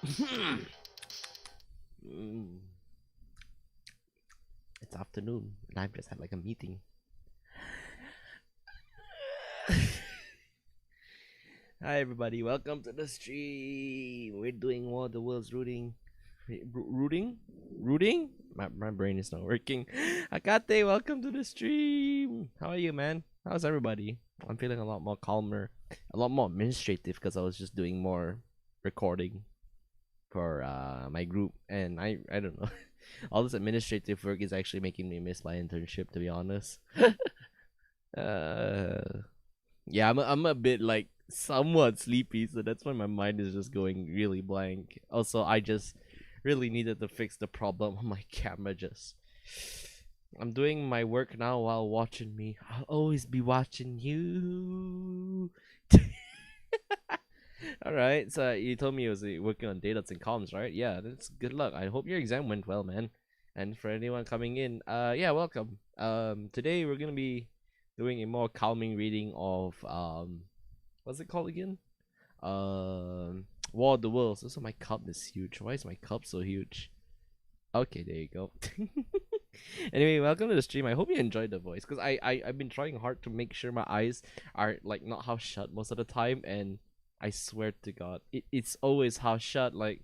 Mm, it's afternoon, and I've just had like a meeting. Hi everybody, welcome to the stream. We're doing War of the Worlds rooting. Rooting? Rooting? My brain is not working. Akate, welcome to the stream. How are you, man? How's everybody? I'm feeling a lot more calmer, a lot more administrative because I was just doing more recording for my group, and I don't know. All this administrative work is actually making me miss my internship, to be honest. uh yeah, I'm a bit like somewhat sleepy, so that's why my mind is just going really blank. Also, I just really needed to fix the problem on my camera. Just I'm doing my work now while watching me. I'll always be watching you. All right, so you told me you was working on data and comms, right? Yeah, that's good luck. I hope your exam went well, man. And for anyone coming in, yeah, welcome. Today we're gonna be doing a more calming reading of what's it called again? War of the Worlds. Also, my cup is huge. Why is my cup so huge? Okay, there you go. Anyway, welcome to the stream. I hope you enjoyed the voice, because I've been trying hard to make sure my eyes are like not half shut most of the time, and I swear to God, it's always half shut. Like,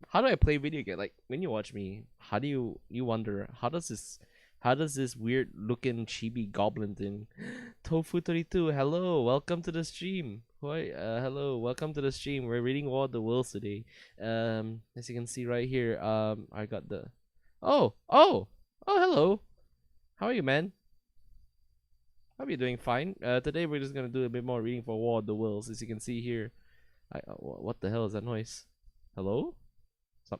how do I play video game? Like, when you watch me, how do you wonder how does this weird looking chibi goblin thing? Tofu32, hello, welcome to the stream. Hi, hello, welcome to the stream. We're reading War of the Worlds today. As you can see right here, I got the oh, hello. How are you, man? Hope you're doing fine. Today we're just gonna do a bit more reading for War of the Worlds. As you can see here, what the hell is that noise? Hello?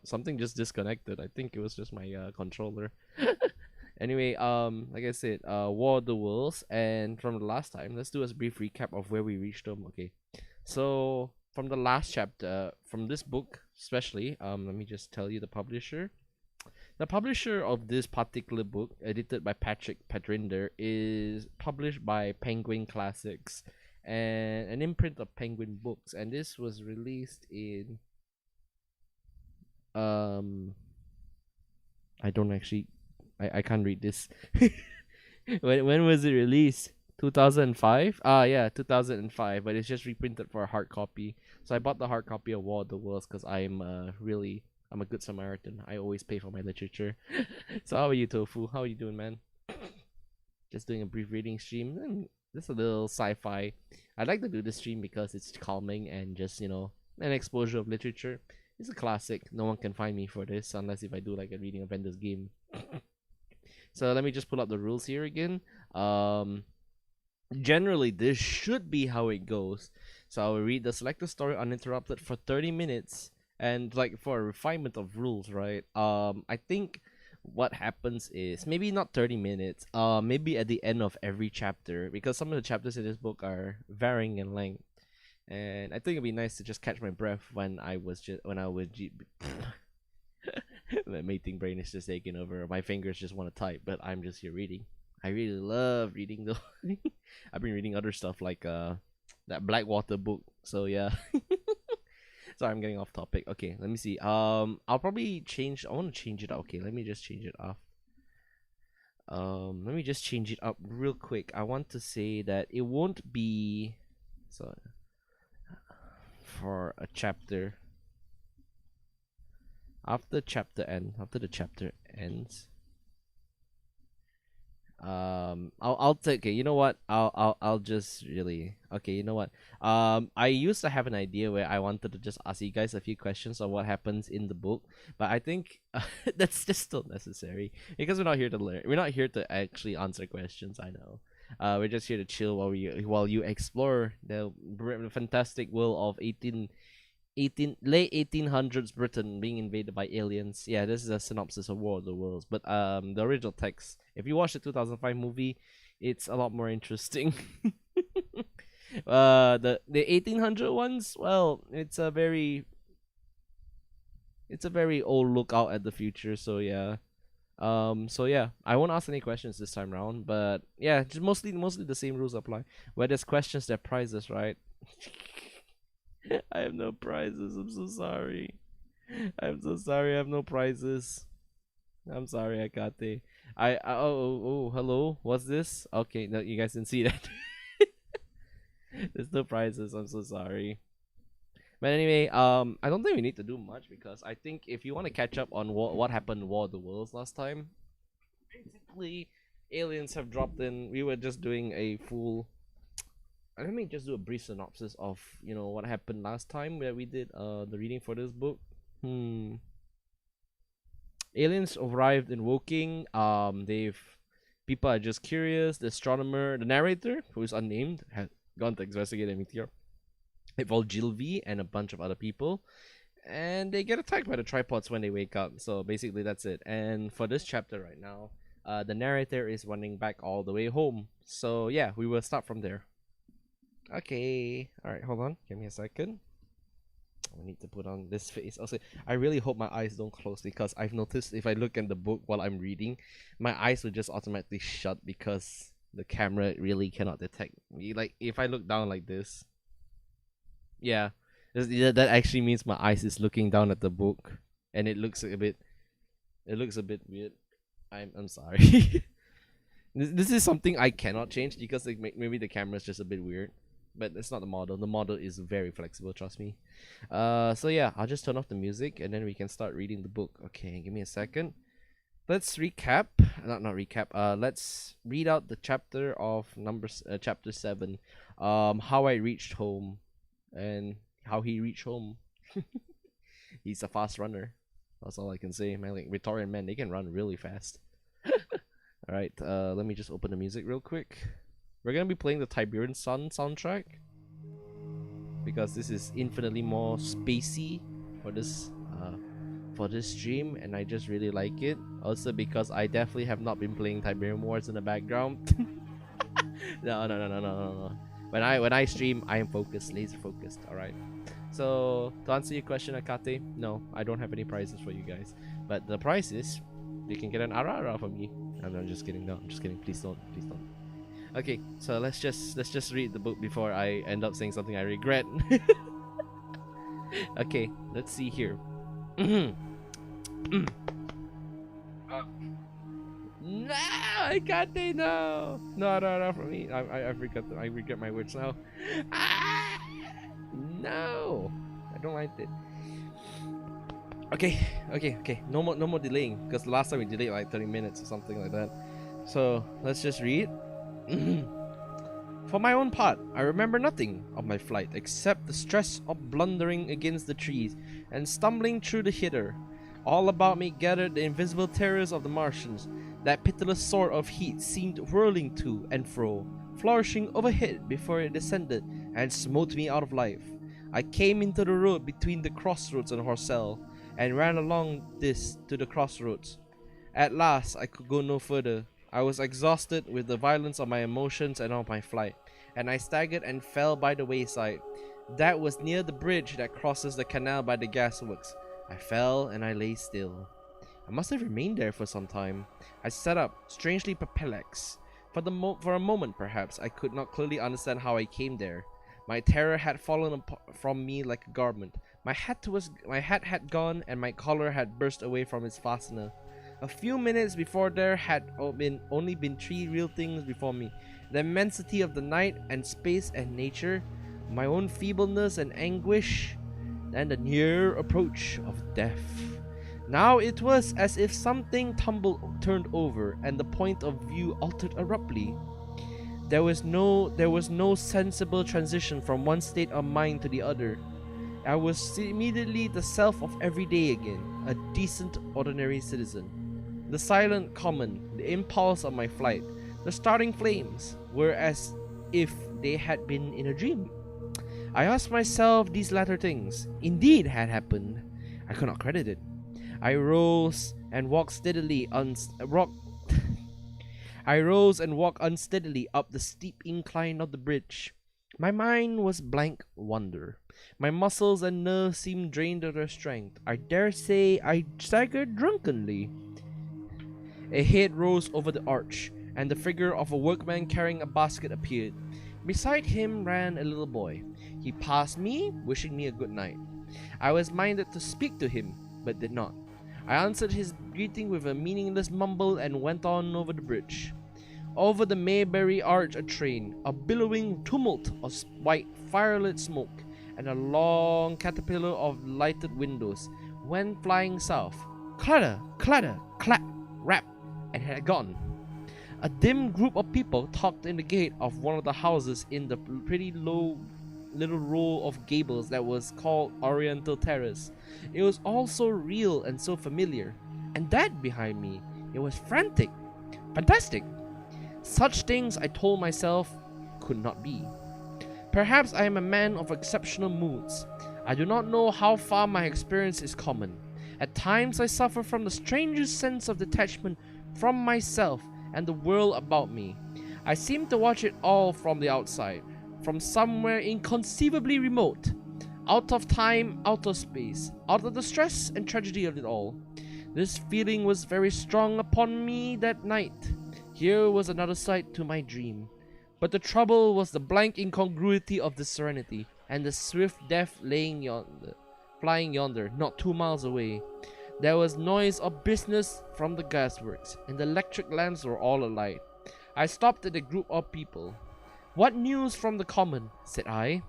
Something just disconnected. I think it was just my controller. Anyway, like I said, War of the Worlds, and from the last time, let's do a brief recap of where we reached them. Okay, so from the last chapter, from this book especially, let me just tell you the publisher. The publisher of this particular book, edited by Patrick Padrinder, is published by Penguin Classics, and an imprint of Penguin Books, and this was released in um I don't actually I can't read this. When was it released? 2005? Ah, yeah, 2005, but it's just reprinted for a hard copy. So I bought the hard copy of War of the Worlds because I'm a good Samaritan. I always pay for my literature. So how are you, Tofu? How are you doing, man? Just doing a brief reading stream, and just a little sci-fi. I like to do this stream because it's calming and just, an exposure of literature. It's a classic. No one can find me for this unless if I do like a reading of Ender's Game. So let me just pull up the rules here again. Generally, this should be how it goes. So I will read the selected story uninterrupted for 30 minutes. And like for a refinement of rules, right? I think what happens is maybe not 30 minutes, maybe at the end of every chapter, because some of the chapters in this book are varying in length. And I think it'd be nice to just catch my breath when I was my mating brain is just taking over. My fingers just want to type, but I'm just here reading. I really love reading though. I've been reading other stuff like that Blackwater book. So yeah. Sorry, I'm getting off topic. Okay, let me see. I'll probably change. I want to change it up. Okay, let me just change it off. Let me just change it up real quick. I want to say that it won't be so for a chapter after the chapter ends. I'll take. Okay, you know what? I'll just really. Okay, you know what? I used to have an idea where I wanted to just ask you guys a few questions on what happens in the book, but I think that's just still necessary because we're not here to learn. We're not here to actually answer questions. I know. We're just here to chill while you explore the fantastic world of 1800s Britain being invaded by aliens. Yeah, this is a synopsis of War of the Worlds. But the original text, if you watch the 2005 movie, it's a lot more interesting. The 1800 ones, well, it's a very old look out at the future. So yeah. So yeah, I won't ask any questions this time around, but yeah, just mostly the same rules apply. Where there's questions, there are prizes, right? I have no prizes. I'm so sorry. I'm so sorry. I have no prizes. I'm sorry, Akate. Hello. What's this? Okay, no, you guys didn't see that. There's no prizes. I'm so sorry. But anyway, I don't think we need to do much because I think if you want to catch up on what happened in War of the Worlds last time, basically, aliens have dropped in. We were just doing a full. Let me just do a brief synopsis of what happened last time where we did the reading for this book. Aliens arrived in Woking. They've people are just curious. The astronomer, the narrator, who is unnamed, had gone to investigate a meteor. It involved Gilvy and a bunch of other people, and they get attacked by the tripods when they wake up. So basically, that's it. And for this chapter right now, the narrator is running back all the way home. So yeah, we will start from there. Okay. All right. Hold on. Give me a second. I need to put on this face. Also, I really hope my eyes don't close because I've noticed if I look in the book while I'm reading, my eyes will just automatically shut because the camera really cannot detect me. Like if I look down like this, yeah, that actually means my eyes is looking down at the book, and it looks a bit weird. I'm sorry. This is something I cannot change because maybe the camera is just a bit weird. But it's not the model. The model is very flexible, trust me. So yeah, I'll just turn off the music and then we can start reading the book. Okay, give me a second. Let's recap. Not recap. Let's read out the chapter of chapter 7. How I reached home and how he reached home. He's a fast runner. That's all I can say. Man, like Victorian men, they can run really fast. All right. Let me just open the music real quick. We're gonna be playing the Tiberian Sun soundtrack because this is infinitely more spacey for this stream, and I just really like it. Also because I definitely have not been playing Tiberian Wars in the background. No. When I stream, I am focused, laser focused. All right. So to answer your question, Akate, no, I don't have any prizes for you guys. But the prize is you can get an ara from me. I'm just kidding. No, I'm just kidding. Please don't. Okay, so let's just read the book before I end up saying something I regret. Okay, let's see here. No, I can't say no. No, for me. I regret my words now. No, I don't like it. Okay. No more delaying because the last time we delayed like 30 minutes or something like that. So let's just read. For my own part, I remember nothing of my flight except the stress of blundering against the trees and stumbling through the heather. All about me gathered the invisible terrors of the Martians. That pitiless sword of heat seemed whirling to and fro, flourishing overhead before it descended and smote me out of life. I came into the road between the crossroads and Horsell, and ran along this to the crossroads. At last I could go no further. I was exhausted with the violence of my emotions and of my flight, and I staggered and fell by the wayside. That was near the bridge that crosses the canal by the gasworks. I fell and I lay still. I must have remained there for some time. I sat up, strangely perplexed. For a moment, perhaps, I could not clearly understand how I came there. My terror had fallen from me like a garment. My hat had gone, and my collar had burst away from its fastener. A few minutes before there had only been three real things before me: the immensity of the night and space and nature, my own feebleness and anguish, and the near approach of death. Now it was as if something turned over and the point of view altered abruptly. There was no sensible transition from one state of mind to the other. I was immediately the self of every day again, a decent, ordinary citizen. The silent common, the impulse of my flight, the starting flames, were as if they had been in a dream. I asked myself these latter things indeed had happened. I could not credit it. I rose and walked unsteadily up the steep incline of the bridge. My mind was blank wonder. My muscles and nerves seemed drained of their strength. I dare say I staggered drunkenly. A head rose over the arch, and the figure of a workman carrying a basket appeared. Beside him ran a little boy. He passed me, wishing me a good night. I was minded to speak to him, but did not. I answered his greeting with a meaningless mumble and went on over the bridge. Over the Mayberry Arch a train, a billowing tumult of white firelit smoke, and a long caterpillar of lighted windows went flying south. Clatter, clatter, clap, rap, and had gone. A dim group of people talked in the gate of one of the houses in the pretty low little row of gables that was called Oriental Terrace. It was all so real and so familiar. And that behind me, it was frantic, fantastic. Such things, I told myself, could not be. Perhaps I am a man of exceptional moods. I do not know how far my experience is common. At times I suffer from the strangest sense of detachment from myself and the world about me. I seem to watch it all from the outside, from somewhere inconceivably remote, out of time, out of space, out of the stress and tragedy of it all. This feeling was very strong upon me that night. Here was another side to my dream. But the trouble was the blank incongruity of the serenity, and the swift death flying yonder, not 2 miles away. There was noise of business from the gasworks, and the electric lamps were all alight. I stopped at a group of people. "What news from the common?" said I.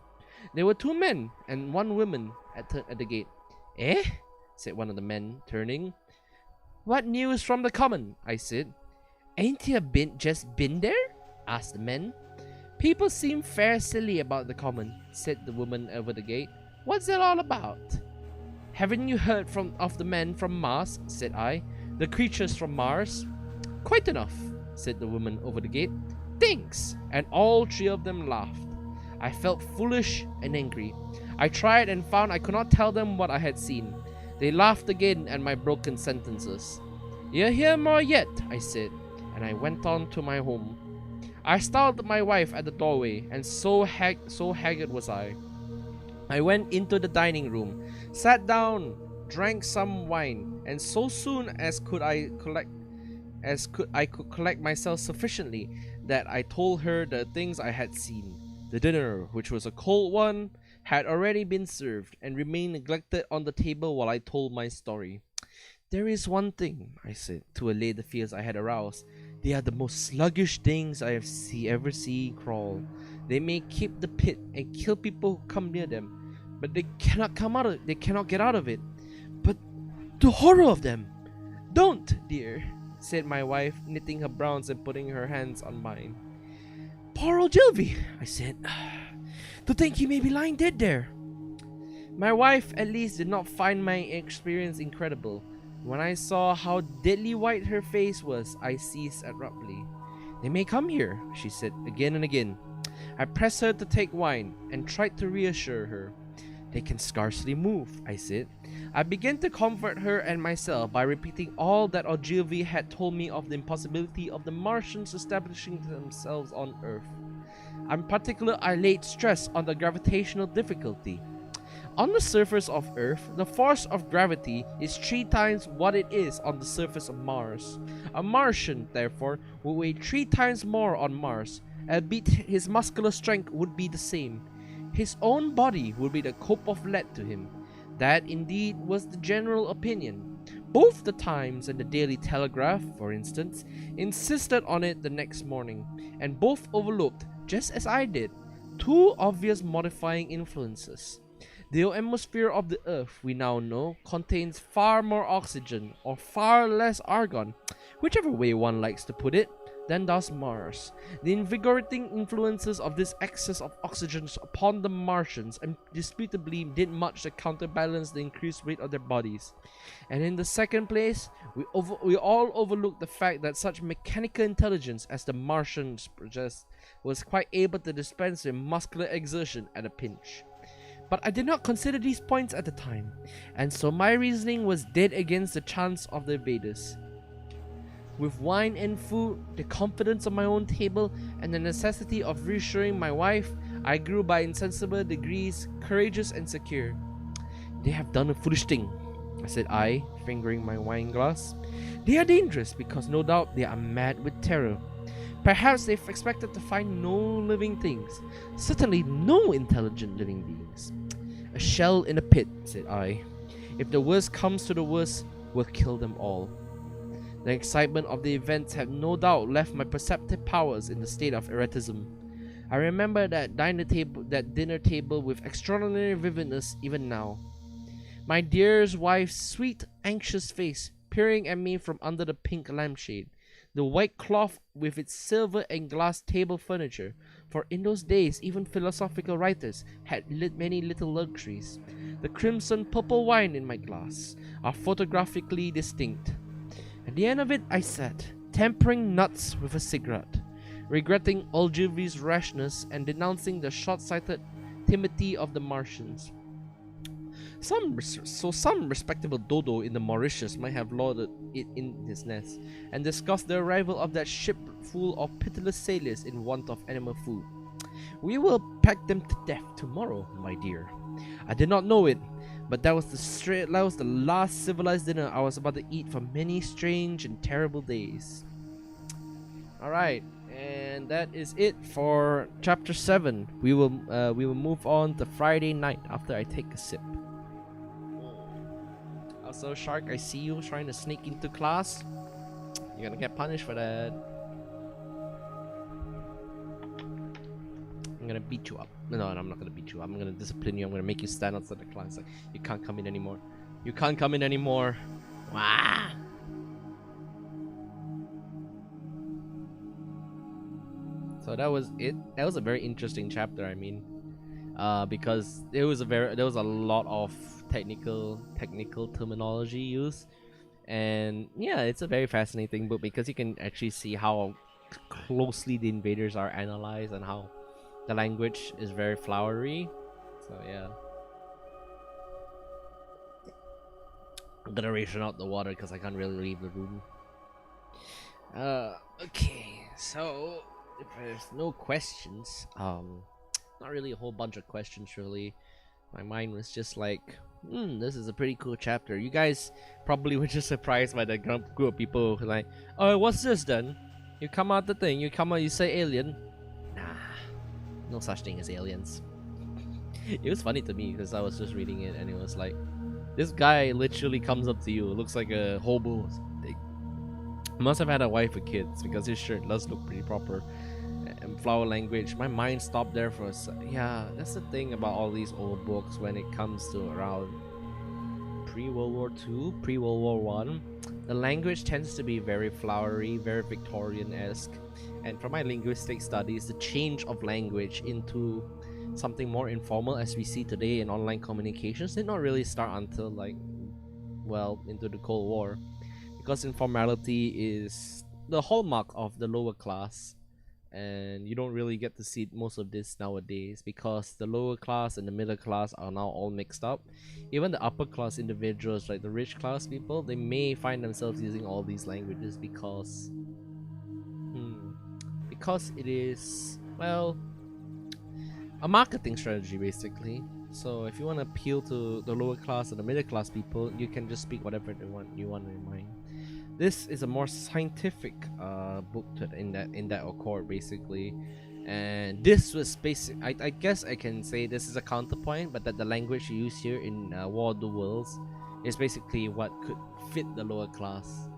There were 2 men and 1 woman at the gate. "Eh?" said one of the men, turning. "What news from the common?" I said. "Ain't you just been there?" asked the men. "People seem fair silly about the common," said the woman over the gate. "What's it all about?" "Haven't you heard of the men from Mars?" said I. "The creatures from Mars?" "Quite enough," said the woman over the gate. "Thanks!" And all 3 of them laughed. I felt foolish and angry. I tried and found I could not tell them what I had seen. They laughed again at my broken sentences. "You'll hear more yet," I said, and I went on to my home. I startled my wife at the doorway, and so haggard was I. I went into the dining room, sat down, drank some wine, and so soon as I could collect myself sufficiently, that I told her the things I had seen. The dinner, which was a cold one, had already been served, and remained neglected on the table while I told my story. "There is one thing," I said, to allay the fears I had aroused. "They are the most sluggish things I have ever seen crawl. They may keep the pit and kill people who come near them, but they cannot get out of it. But the horror of them!" "Don't, dear," said my wife, knitting her brows and putting her hands on mine. "Poor old Gilvy," I said. "To think he may be lying dead there." My wife, at least, did not find my experience incredible. When I saw how deadly white her face was, I ceased abruptly. "They may come here," she said again and again. I pressed her to take wine, and tried to reassure her. "They can scarcely move," I said. I began to comfort her and myself by repeating all that Ogilvy had told me of the impossibility of the Martians establishing themselves on Earth. In particular, I laid stress on the gravitational difficulty. On the surface of Earth, the force of gravity is 3 times what it is on the surface of Mars. A Martian, therefore, would weigh 3 times more on Mars, albeit his muscular strength would be the same. His own body would be the cope of lead to him. That, indeed, was the general opinion. Both the Times and the Daily Telegraph, for instance, insisted on it the next morning, and both overlooked, just as I did, 2 obvious modifying influences. The atmosphere of the Earth, we now know, contains far more oxygen, or far less argon, whichever way one likes to put it, than does Mars. The invigorating influences of this excess of oxygen upon the Martians indisputably did much to counterbalance the increased weight of their bodies. And in the second place, we all overlook the fact that such mechanical intelligence as the Martians possessed was quite able to dispense with muscular exertion at a pinch. But I did not consider these points at the time, and so my reasoning was dead against the chance of the invaders. With wine and food, the confidence of my own table, and the necessity of reassuring my wife, I grew by insensible degrees courageous and secure. "They have done a foolish thing," said I, fingering my wine glass. "They are dangerous because no doubt they are mad with terror. Perhaps they've expected to find no living things, certainly no intelligent living beings. A shell in a pit, said I. If the worst comes to the worst, we'll kill them all. The excitement of the events had no doubt left my perceptive powers in a state of eroticism. I remember that dinner table with extraordinary vividness even now. My dear wife's sweet, anxious face peering at me from under the pink lampshade, the white cloth with its silver and glass table furniture, for in those days even philosophical writers had many little luxuries. The crimson purple wine in my glass are photographically distinct. At the end of it I sat, tempering nuts with a cigarette, regretting Ogilvy's rashness and denouncing the short-sighted timidity of the Martians. Some respectable dodo in the Mauritius might have lauded it in his nest, and discussed the arrival of that ship full of pitiless sailors in want of animal food. We will peck them to death tomorrow, my dear. I did not know it, but that was the last civilized dinner I was about to eat for many strange and terrible days. Alright, and that is it for chapter 7. We will move on to Friday night after I take a sip. Also, Shark, I see you trying to sneak into class. You're gonna get punished for that. I'm gonna beat you up. No, I'm not gonna beat you up. I'm gonna discipline you. I'm gonna make you stand outside the class. Like, you can't come in anymore. You can't come in anymore. Wah! So that was it. That was a very interesting chapter. I mean, because there was a lot of technical terminology used, and yeah, it's a very fascinating book because you can actually see how closely the invaders are analyzed and how the language is very flowery. So yeah, I'm gonna ration out the water because I can't really leave the room. Okay, so if there's no questions, not really a whole bunch of questions really. My mind was just like, this is a pretty cool chapter. You guys probably were just surprised by the group of people who like, oh, what's this then? You come out the thing, you say alien. Nah, no such thing as aliens. It was funny to me because I was just reading it and it was like, this guy literally comes up to you, looks like a hobo. They must have had a wife with kids because his shirt does look pretty proper. And flower language, my mind stopped there for a yeah, that's the thing about all these old books when it comes to around pre-World War II, pre-World War One. The language tends to be very flowery, very Victorian-esque, and from my linguistic studies, the change of language into something more informal as we see today in online communications did not really start until like, well, into the Cold War, because informality is the hallmark of the lower class. And you don't really get to see most of this nowadays because the lower class and the middle class are now all mixed up. Even the upper class individuals, like the rich class people, they may find themselves using all these languages because it is, well, a marketing strategy basically. So if you want to appeal to the lower class and the middle class people, you can just speak whatever you want in mind. This is a more scientific book in that accord basically, and this was basic. I guess I can say this is a counterpoint, but that the language you use here in War of the Worlds is basically what could fit the lower class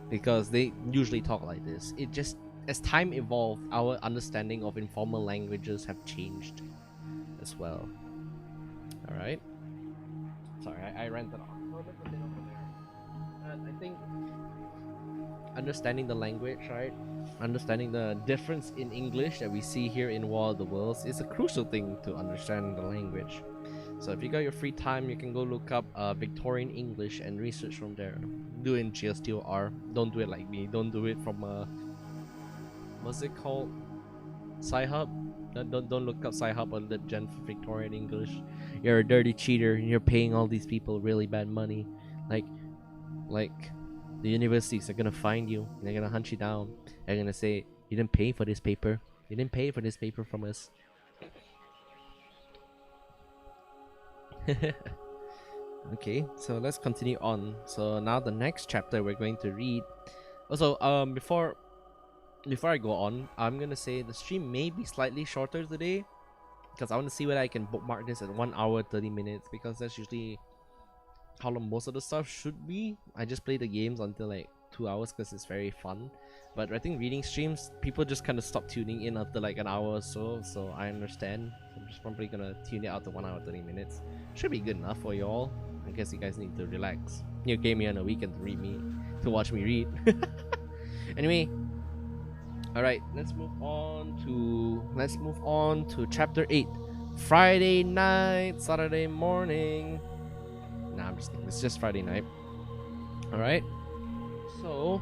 because they usually talk like this. It just, as time evolved, our understanding of informal languages have changed as well. All right. Sorry, I ranted on. I think understanding the language, right? Understanding the difference in English that we see here in War of the Worlds is a crucial thing to understand the language. So if you got your free time, you can go look up Victorian English and research from there. Do it in GSTOR. Don't do it like me. Don't do it from what's it called? Sci-Hub. Don't look up Sci-Hub or LitGen for Victorian English. You're a dirty cheater and you're paying all these people really bad money. Like the universities are gonna find you and they're gonna hunt you down. They're gonna say, you didn't pay for this paper. You didn't pay for this paper from us. Okay, so let's continue on. So now the next chapter we're going to read. Also, before I go on, I'm gonna say the stream may be slightly shorter today because I want to see whether I can bookmark this at 1 hour 30 minutes, because that's usually how long most of the stuff should be. I just play the games until like 2 hours because it's very fun. But I think reading streams, people just kind of stop tuning in after like an hour or so. So I understand. I'm just probably gonna tune it out to 1 hour 30 minutes. Should be good enough for y'all. I guess you guys need to relax. You came here on a weekend to read me, to watch me read. Anyway, all right, let's move on to chapter 8. Friday night, Saturday morning. Nah, I'm just kidding. It's just Friday night. All right. So,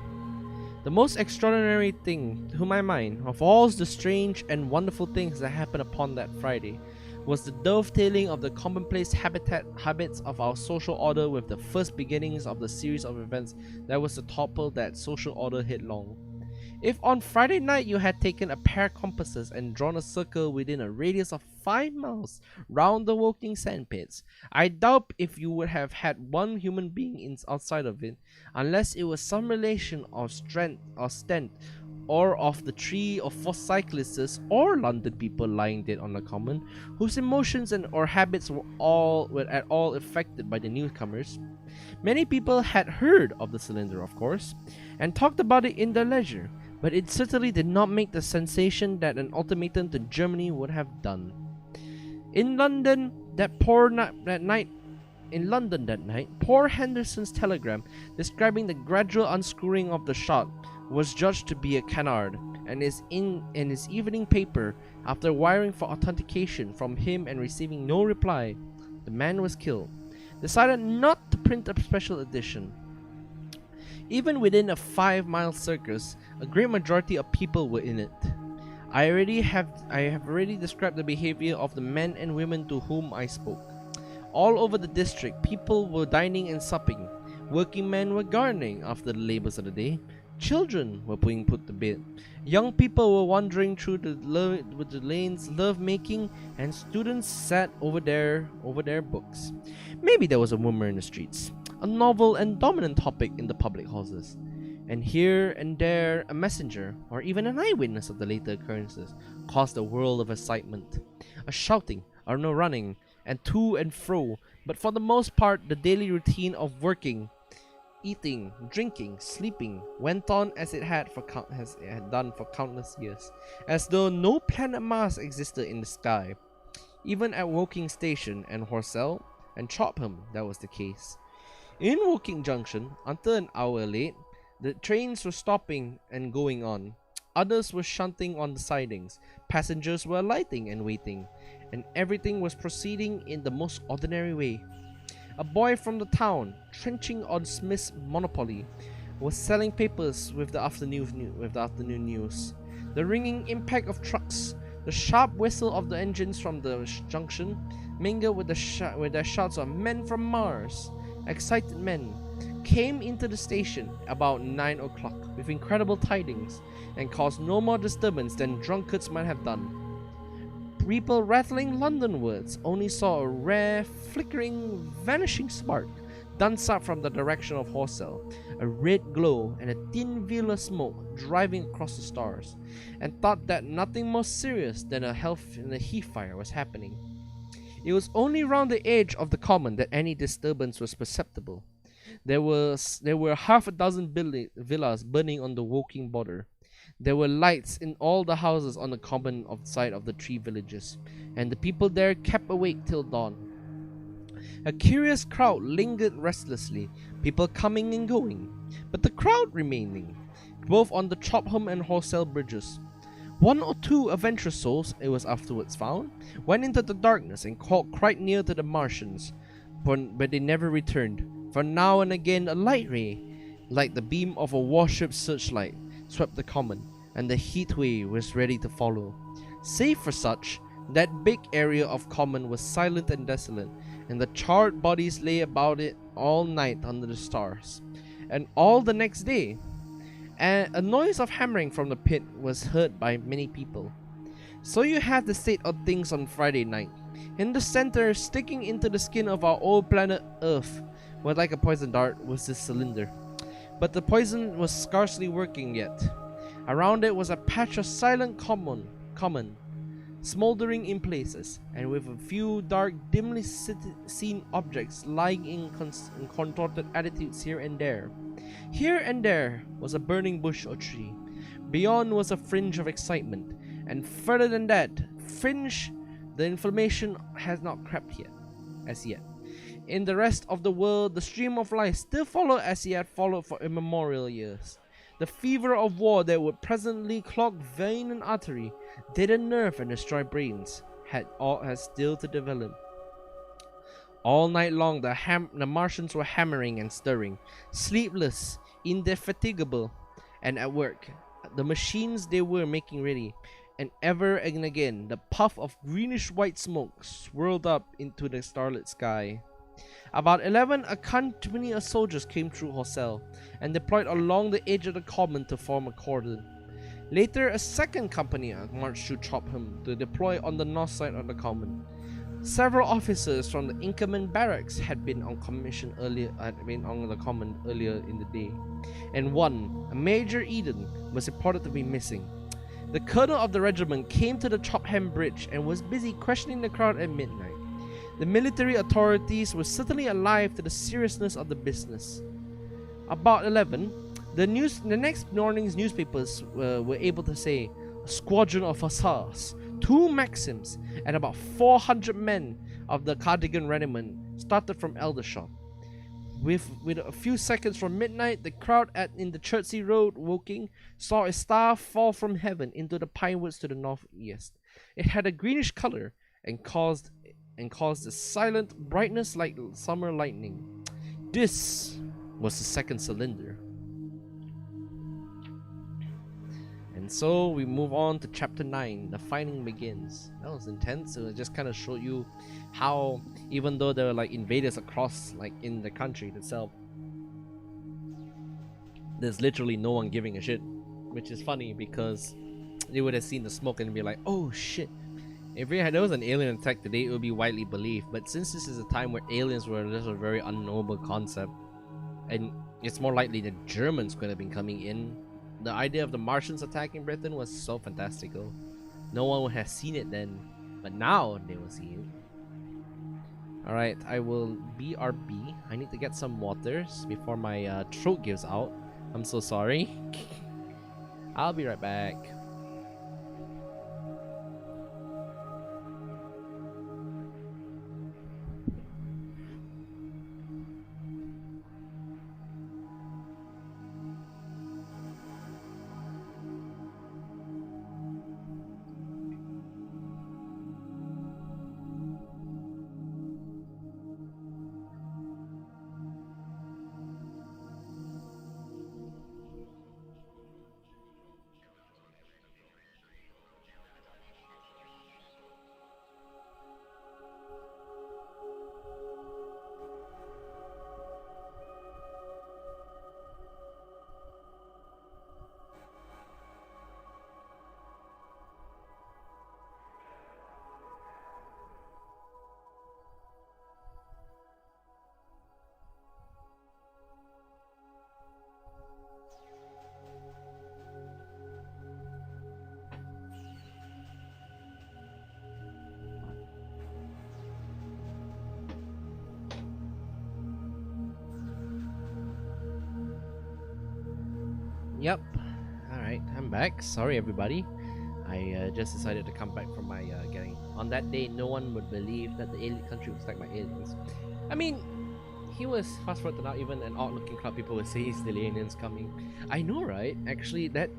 the most extraordinary thing, to my mind, of all the strange and wonderful things that happened upon that Friday, was the dovetailing of the commonplace habits of our social order with the first beginnings of the series of events that was to topple that social order headlong. If on Friday night you had taken a pair of compasses and drawn a circle within a radius of 5 miles round the Woking sandpits, I doubt if you would have had one human being outside of it, unless it was some relation of strength or stent, or of the 3 or 4 cyclists or London people lying dead on the common, whose emotions or habits were at all affected by the newcomers. Many people had heard of the cylinder, of course, and talked about it in their leisure, but it certainly did not make the sensation that an ultimatum to Germany would have done. In London that night, poor Henderson's telegram describing the gradual unscrewing of the shot was judged to be a canard, and in his evening paper, after wiring for authentication from him and receiving no reply, the man was killed, decided not to print a special edition. Even within a 5-mile circus, a great majority of people were in it. I have already described the behavior of the men and women to whom I spoke. All over the district, people were dining and supping. Working men were gardening after the labors of the day. Children were being put to bed. Young people were wandering through the lanes love-making, and students sat over their books. Maybe there was a rumor in the streets, a novel and dominant topic in the public houses, and here and there a messenger or even an eyewitness of the later occurrences caused a whirl of excitement, a shouting or no running, and to and fro, but for the most part the daily routine of working, eating, drinking, sleeping went on as it had done for countless years, as though no planet Mars existed in the sky. Even at Woking Station and Horsell and Chopham, that was the case. In Woking Junction, until an hour late, the trains were stopping and going on. Others were shunting on the sidings. Passengers were alighting and waiting, and everything was proceeding in the most ordinary way. A boy from the town, trenching on Smith's monopoly, was selling papers with the afternoon news. The ringing impact of trucks, the sharp whistle of the engines from the junction, mingled with their shouts of men from Mars. Excited men came into the station about 9 o'clock with incredible tidings, and caused no more disturbance than drunkards might have done. People rattling London words only saw a rare, flickering, vanishing spark dance up from the direction of Horsell, a red glow and a thin veil of smoke driving across the stars, and thought that nothing more serious than a heath fire was happening. It was only round the edge of the common that any disturbance was perceptible. There were half a dozen villas burning on the Woking border. There were lights in all the houses on the common side of the 3 villages, and the people there kept awake till dawn. A curious crowd lingered restlessly, people coming and going, but the crowd remaining, both on the Chopham and Horsell bridges. 1 or 2 adventurous souls, it was afterwards found, went into the darkness and called quite near to the Martians, but they never returned, for now and again a light ray, like the beam of a warship searchlight, swept the common, and the heat wave was ready to follow. Save for such, that big area of common was silent and desolate, and the charred bodies lay about it all night under the stars, and all the next day. And a noise of hammering from the pit was heard by many people. So you have the state of things on Friday night. In the center, sticking into the skin of our old planet Earth, was like a poison dart, was this cylinder. But the poison was scarcely working yet. Around it was a patch of silent common, smoldering in places, and with a few dark, dimly seen objects lying in contorted attitudes here and there. Here and there was a burning bush or tree. Beyond was a fringe of excitement, and further than that fringe, the inflammation has not crept yet, as yet. In the rest of the world, the stream of life still followed as he had followed for immemorial years. The fever of war that would presently clog vein and artery, deaden nerve and destroy brains, had still to develop. All night long, the Martians were hammering and stirring, sleepless, indefatigable, and at work. The machines they were making ready, and ever and again, the puff of greenish-white smoke swirled up into the starlit sky. About 11, a company of soldiers came through Horsell and deployed along the edge of the common to form a cordon. Later, a second company marched through Chopham to deploy on the north side of the common. Several officers from the Inkerman barracks had been on the common earlier in the day, and one, a Major Eden, was reported to be missing. The colonel of the regiment came to the Chopham bridge and was busy questioning the crowd at midnight. The military authorities were certainly alive to the seriousness of the business. About 11, the next morning's newspapers were able to say a squadron of hussars, 2 Maxims, and about 400 men of the Cardigan Regiment started from Aldershot. With a few seconds from midnight, the crowd in the Chertsey Road Woking saw a star fall from heaven into the pine woods to the northeast. It had a greenish color and caused a silent brightness like summer lightning. This was the second cylinder. And so we move on to chapter 9, the fighting begins. That was intense. It just kind of showed you how, even though there were like invaders across like in the country itself, there's literally no one giving a shit, which is funny because they would have seen the smoke and be like, oh shit. If there was an alien attack today, it would be widely believed. But since this is a time where aliens were just a very unknowable concept, and it's more likely that Germans could have been coming in, the idea of the Martians attacking Britain was so fantastical. No one would have seen it then, but now they will see it. Alright, I will BRB. I need to get some waters before my throat gives out. I'm so sorry. I'll be right back. Yep. Alright, I'm back. Sorry everybody. I just decided to come back from my getting. On that day, no one would believe that the alien country was attacked by aliens. I mean, he was fast forward to now, even an odd looking crowd, people would say he's the aliens coming. I know, right? Actually, that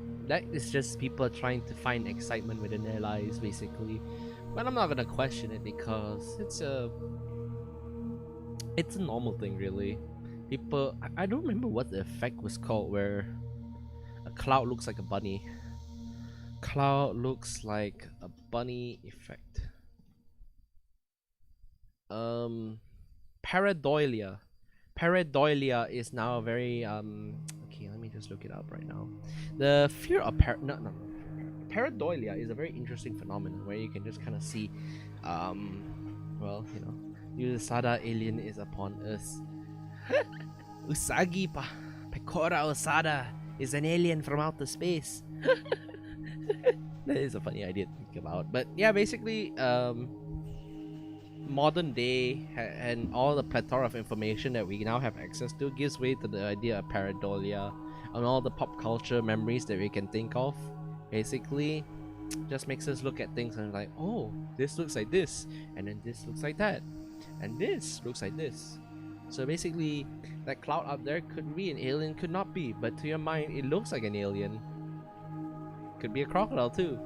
is just people trying to find excitement within their lives, basically. But I'm not gonna question it because it's a normal thing, really. People, I don't remember what the effect was called, where a cloud looks like a bunny. Cloud looks like a bunny effect. Pareidolia. Pareidolia is now a very okay, let me just look it up right now. The fear of pareidolia is a very interesting phenomenon where you can just kind of see well, you know, Usada alien is upon us. Usagi Pecora Osada is an alien from outer space. That is a funny idea to about. But yeah, basically, modern day and all the plethora of information that we now have access to gives way to the idea of pareidolia and all the pop culture memories that we can think of. Basically, just makes us look at things and like, oh, this looks like this, and then this looks like that, and this looks like this. So basically, that cloud up there could be an alien, could not be, but to your mind, it looks like an alien. Could be a crocodile too.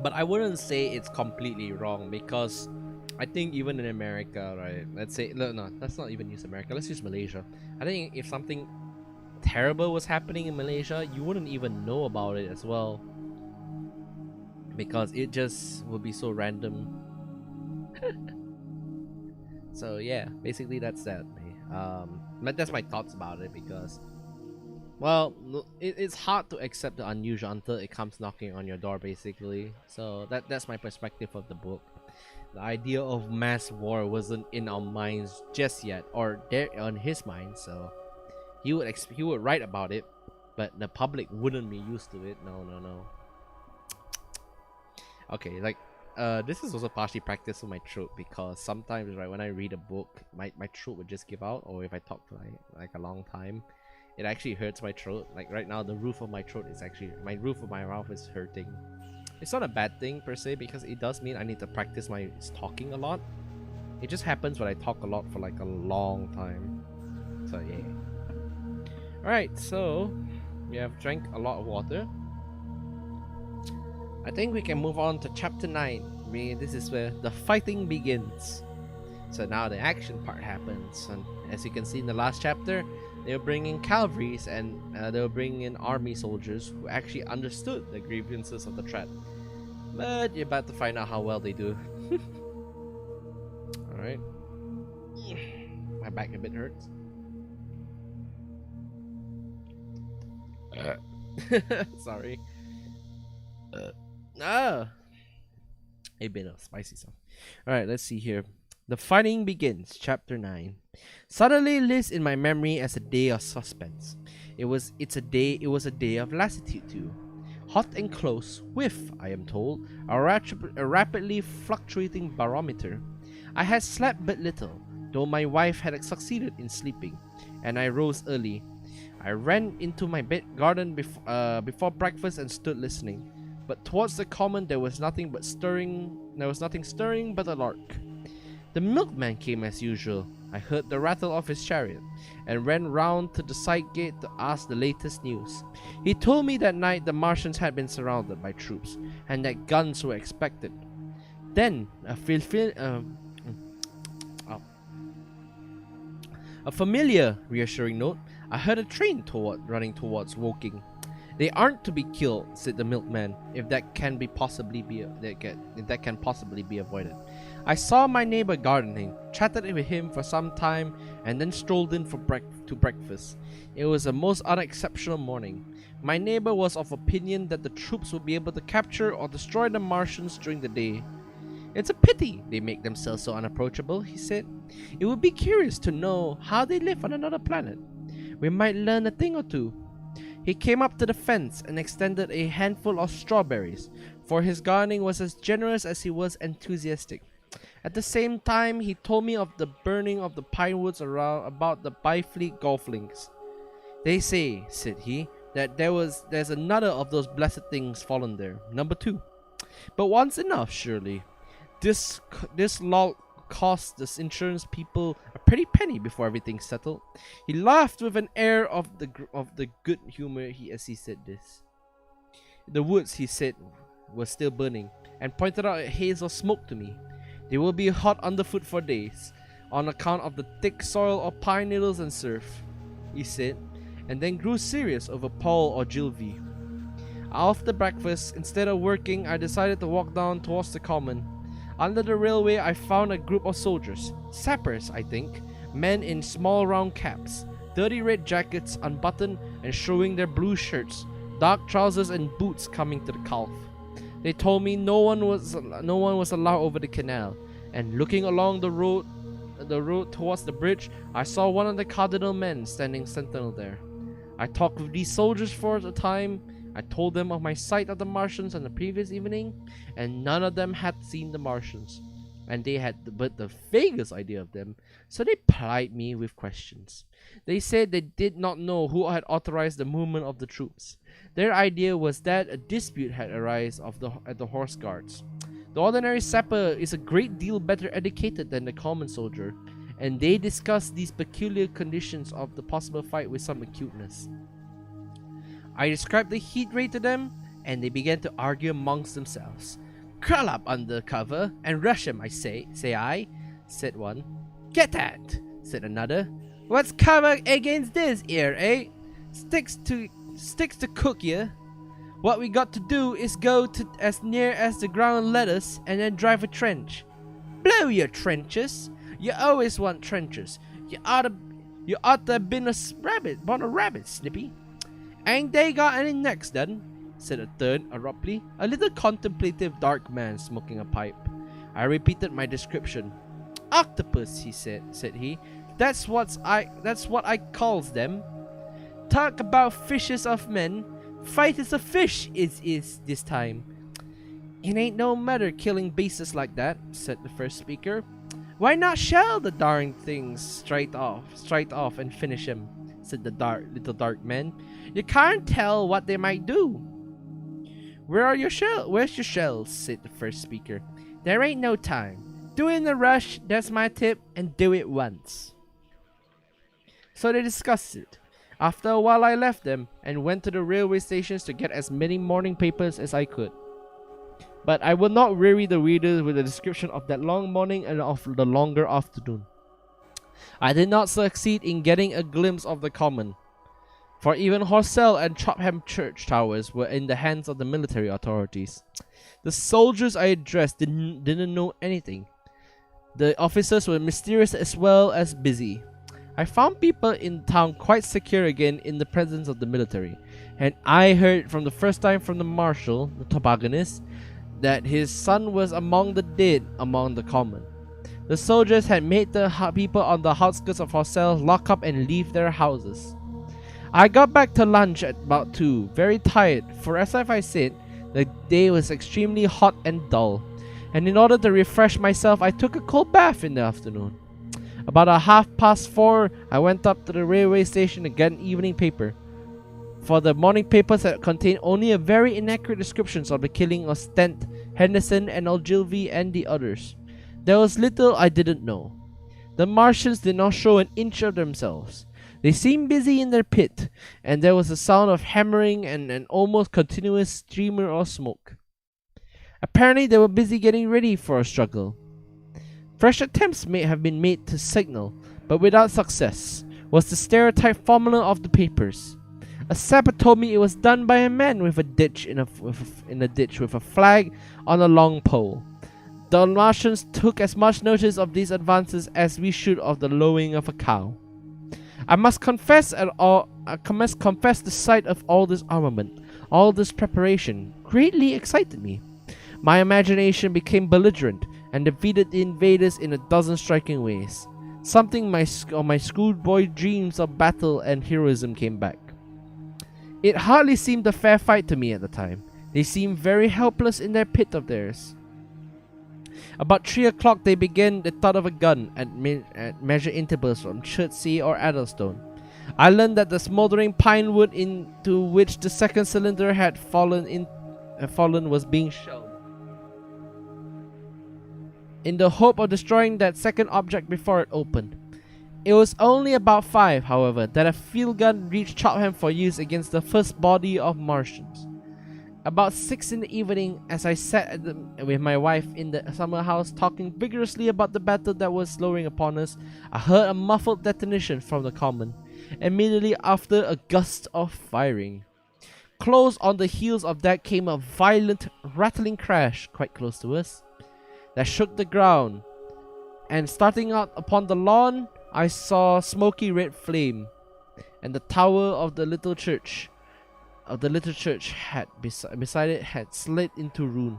But I wouldn't say it's completely wrong, because I think even in America, right? Let's say, no, let's not even use America. Let's use Malaysia. I think if something terrible was happening in Malaysia, you wouldn't even know about it as well, because it just would be so random. So yeah, basically that's that. But that's my thoughts about it, because, well, it's hard to accept the unusual until it comes knocking on your door, basically. So that's my perspective of the book. The idea of mass war wasn't in our minds just yet, or there on his mind. So he would write about it, but the public wouldn't be used to it. No. Okay, like this is also partially practice for my throat, because sometimes, right, when I read a book, my throat would just give out, or if I talk for like a long time, it actually hurts my throat. Like right now, the roof of my throat is actually, my roof of my mouth is hurting. It's not a bad thing per se, because it does mean I need to practice my talking a lot. It just happens when I talk a lot for like a long time. So yeah. Alright, so we have drank a lot of water. I think we can move on to chapter 9. This is where the fighting begins. So now the action part happens, and as you can see in the last chapter, they were bringing cavalries, and they were bringing in army soldiers who actually understood the grievances of the threat. But you're about to find out how well they do. Alright. My back a bit hurts. Sorry. A bit of spicy stuff. Alright, let's see here. The fighting begins, chapter 9. Suddenly lives in my memory as a day of suspense. It was a day of lassitude too. Hot and close, with, I am told, a rapidly fluctuating barometer. I had slept but little, though my wife had succeeded in sleeping, and I rose early. I ran into my garden before breakfast and stood listening. But towards the common there was nothing stirring but a lark. The milkman came as usual. I heard the rattle of his chariot, and ran round to the side gate to ask the latest news. He told me that night the Martians had been surrounded by troops, and that guns were expected. Then a familiar reassuring note. I heard a train running towards Woking. They aren't to be killed, said the milkman, if that can possibly be avoided. I saw my neighbor gardening, chatted with him for some time, and then strolled in to breakfast. It was a most unexceptional morning. My neighbor was of opinion that the troops would be able to capture or destroy the Martians during the day. It's a pity they make themselves so unapproachable, he said. It would be curious to know how they live on another planet. We might learn a thing or two. He came up to the fence and extended a handful of strawberries, for his gardening was as generous as he was enthusiastic. At the same time, he told me of the burning of the pine woods about the Byfleet golf links. They say, said he, that there's another of those blessed things fallen there, number 2. But one's enough, surely. This log cost the insurance people a pretty penny before everything's settled. He laughed with an air of the good humor as he said this. The woods, he said, were still burning, and pointed out a haze of smoke to me. They will be hot underfoot for days, on account of the thick soil of pine needles and surf, he said, and then grew serious over Paul or Gilvy. After breakfast, instead of working, I decided to walk down towards the common. Under the railway, I found a group of soldiers, sappers, I think, men in small round caps, dirty red jackets unbuttoned and showing their blue shirts, dark trousers and boots coming to the calf. They told me no one was allowed over the canal, and looking along the road towards the bridge, I saw one of the cardinal men standing sentinel there. I talked with these soldiers for a time. I told them of my sight of the Martians on the previous evening, and none of them had seen the Martians, and they had but the vaguest idea of them, so they plied me with questions. They said they did not know who had authorized the movement of the troops. Their idea was that a dispute had arisen at the horse guards. The ordinary sapper is a great deal better educated than the common soldier, and they discussed these peculiar conditions of the possible fight with some acuteness. I described the heat ray to them, and they began to argue amongst themselves. "Crawl up under cover and rush 'em, I say I," said one. "Get that," said another. "What's cover against this here, eh? Sticks to cook here. What we got to do is go to as near as the ground let us, and then drive a trench." "Blow your trenches! You always want trenches. You ought to have been born a rabbit, Snippy." "Ain't they got any necks then?" said a third abruptly, a little contemplative dark man smoking a pipe. I repeated my description. "Octopus," he said he. That's what I calls them. Talk about fishes of men. Fight is a fish is this time." "It ain't no matter killing beasts like that," said the first speaker. "Why not shell the darn things straight off and finish 'em?" said the little dark man. "You can't tell what they might do." Where's your shells?" said the first speaker. "There ain't no time. Do it in a rush, that's my tip, and do it once." So they discussed it. After a while I left them and went to the railway stations to get as many morning papers as I could. But I will not weary the readers with a description of that long morning and of the longer afternoon. I did not succeed in getting a glimpse of the common, for even Horsell and Chopham church towers were in the hands of the military authorities. The soldiers I addressed didn't know anything. The officers were mysterious as well as busy. I found people in town quite secure again in the presence of the military, and I heard from the first time from the marshal, the tobogganist, that his son was among the dead among the common. The soldiers had made the people on the outskirts of Horsell lock up and leave their houses. I got back to lunch at about 2, very tired, for as I said, the day was extremely hot and dull, and in order to refresh myself I took a cold bath in the afternoon. About 4:30, I went up to the railway station to get an evening paper, for the morning papers had contained only a very inaccurate descriptions of the killing of Stent, Henderson and Ogilvy and the others. There was little I didn't know. The Martians did not show an inch of themselves. They seemed busy in their pit, and there was a sound of hammering and an almost continuous streamer of smoke. Apparently they were busy getting ready for a struggle. Fresh attempts may have been made to signal, but without success, was the stereotype formula of the papers. A sapper told me it was done by a man with a ditch in a ditch with a flag on a long pole. The Martians took as much notice of these advances as we should of the lowing of a cow. I must confess the sight of all this armament, all this preparation, greatly excited me. My imagination became belligerent and defeated the invaders in a dozen striking ways. Something my schoolboy dreams of battle and heroism came back. It hardly seemed a fair fight to me at the time. They seemed very helpless in their pit of theirs. About 3 o'clock they began the thud of a gun at measured intervals from Chertsey or Addlestone. I learned that the smouldering pine wood into which the second cylinder had fallen was being shelled, in the hope of destroying that second object before it opened. It was only about 5, however, that a field gun reached Chopham for use against the first body of Martians. About 6 in the evening, as I sat with my wife in the summer house talking vigorously about the battle that was lowering upon us, I heard a muffled detonation from the common. Immediately after, a gust of firing. Close on the heels of that came a violent, rattling crash quite close to us that shook the ground, and starting out upon the lawn, I saw smoky red flame, and the tower of the little church had beside it had slid into ruin.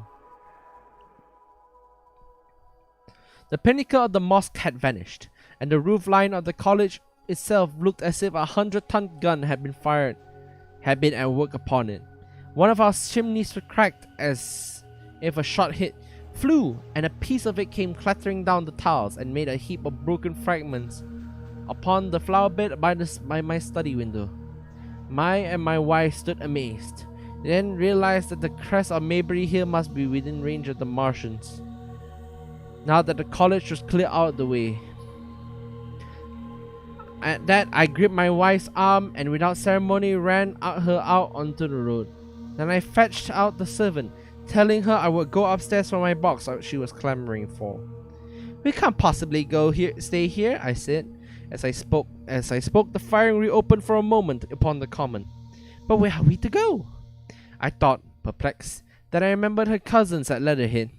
The pinnacle of the mosque had vanished, and the roof line of the college itself looked as if a 100-ton gun had been at work upon it. One of our chimneys were cracked as if a shot flew, and a piece of it came clattering down the tiles and made a heap of broken fragments upon the flower bed by my study window. My wife stood amazed, then realized that the crest of Maybury Hill must be within range of the Martians, now that the college was clear out of the way. At that, I gripped my wife's arm and without ceremony ran her out onto the road. Then I fetched out the servant, telling her I would go upstairs for my box she was clamoring for. "We can't possibly stay here," I said. As I spoke, the firing reopened for a moment upon the common. "But where are we to go?" I thought, perplexed, that I remembered her cousins at Leatherhead.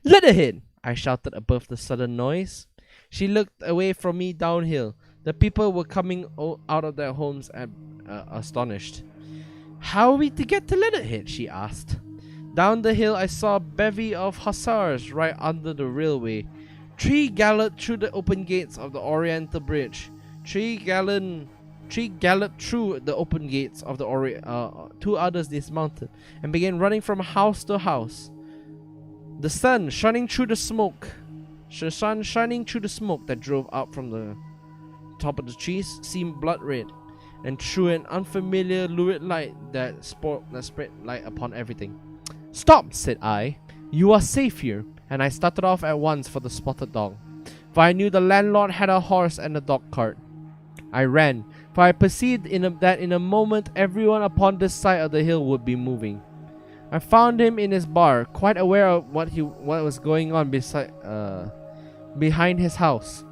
"Leatherhead!" I shouted above the sudden noise. She looked away from me downhill. The people were coming out of their homes astonished. "How are we to get to Leatherhead?" she asked. Down the hill I saw a bevy of hussars right under the railway. 3 galloped through the open gates of the Oriental Bridge. 3 galloped through the open gates of the 2 others dismounted and began running from house to house. The sun shining through the smoke that drove up from the top of the trees seemed blood red, and threw an unfamiliar lurid light that spread light upon everything. "Stop!" said I. "You are safe here." And I started off at once for the spotted dog, for I knew the landlord had a horse and a dog cart. I ran, for I perceived that in a moment everyone upon this side of the hill would be moving. I found him in his bar, quite aware of what was going on behind his house.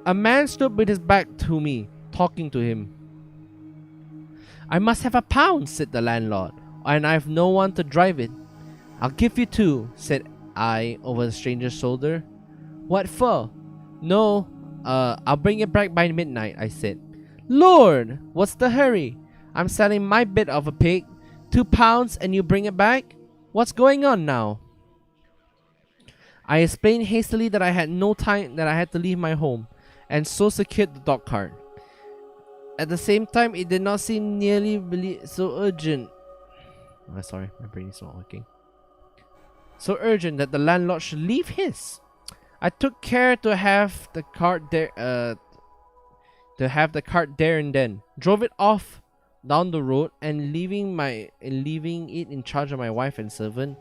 A man stood with his back to me, talking to him. "I must have £1," said the landlord, "and I have no one to drive it." "I'll give you 2, said I over the stranger's shoulder. "What for?" "No, I'll bring it back by midnight," I said. "Lord, what's the hurry? I'm selling my bit of a pig. £2 and you bring it back? What's going on now?" I explained hastily that I had no time, that I had to leave my home, and so secured the dog cart. At the same time, it did not seem nearly so urgent. Sorry, my brain is not working. So urgent that the landlord should leave his. I took care to have the cart there. And then drove it off down the road, and leaving it in charge of my wife and servant.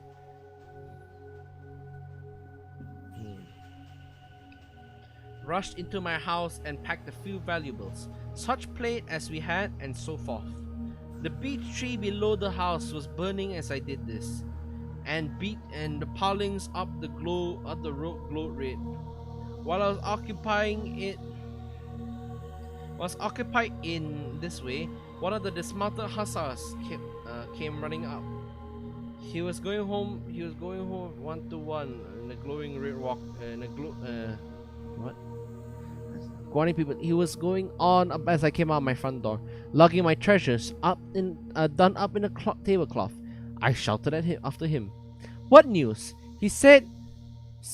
Rushed into my house and packed a few valuables, such plate as we had, and so forth. The beech tree below the house was burning as I did this, and the pilings up the road glowed red. While I was occupied in this way, one of the dismounted hussars came running up. He was going home 1-to-1 in a glowing red walk. He was going on up as I came out my front door, lugging my treasures done up in a tablecloth. I shouted at him after him. "What news?" He said.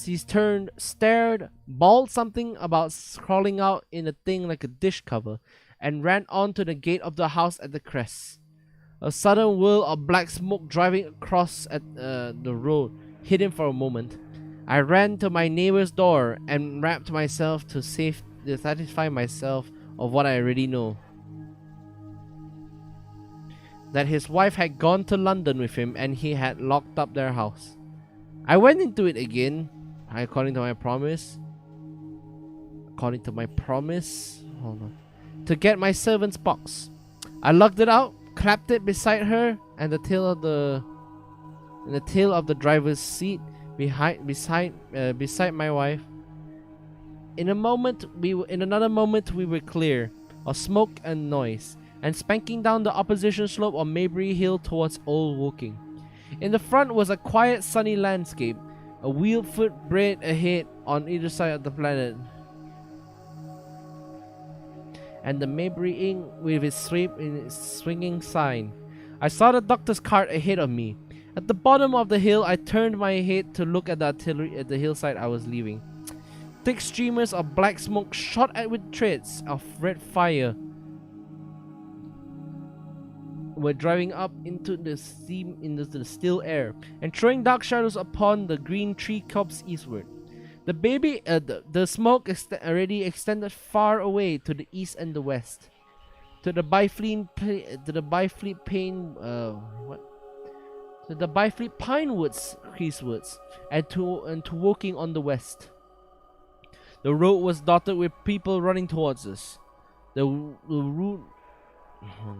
He turned, stared, bawled something about crawling out in a thing like a dish cover, and ran on to the gate of the house at the crest. A sudden whirl of black smoke driving across at the road hid him for a moment. I ran to my neighbor's door and rapped myself to satisfy myself of what I already know. That his wife had gone to London with him and he had locked up their house. I went into it again, according to my promise, hold on, to get my servant's box. I lugged it out, clapped it beside her and the tail of the driver's seat beside my wife. In another moment we were clear of smoke and noise, and spanking down the opposition slope of Maybury Hill towards Old Woking. In the front was a quiet sunny landscape, a wheeled footbridge ahead on either side of the planet, and the Maybury Inn with its swinging sign. I saw the doctor's cart ahead of me. At the bottom of the hill, I turned my head to look at the artillery at the hillside I was leaving. Thick streamers of black smoke shot at with threads of red fire were driving up into the still air and throwing dark shadows upon the green tree tops eastward. The smoke already extended far away to the east and the west, to the Byfleet pine woods eastwards, and to Woking on the west. The road was dotted with people running towards us. The route. Oh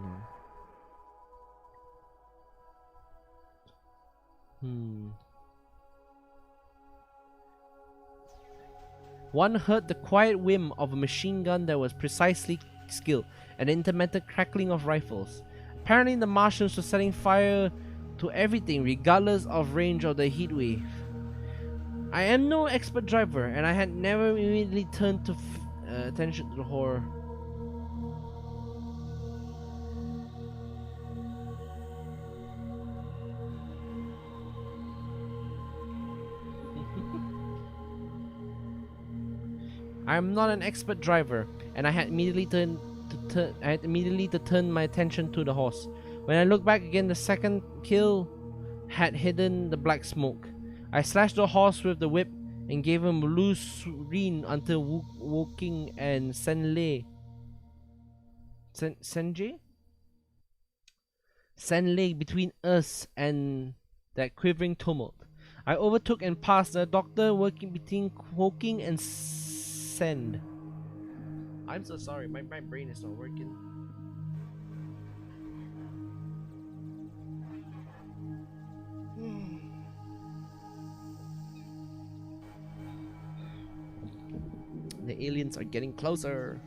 no. One heard the quiet whim of a machine gun that was precisely skilled, and the intermittent crackling of rifles. Apparently the Martians were setting fire to everything regardless of range of the heat wave. I am no expert driver, and I had never immediately turned to attention to the horror. I am not an expert driver, and I had immediately to turn my attention to the horse. When I looked back again, the second kill had hidden the black smoke. I slashed the horse with the whip and gave him a loose rein until Woking and Senlei between us and that quivering tumult. I overtook and passed the doctor working between Woking and Send. I'm so sorry, my brain is not working. The aliens are getting closer.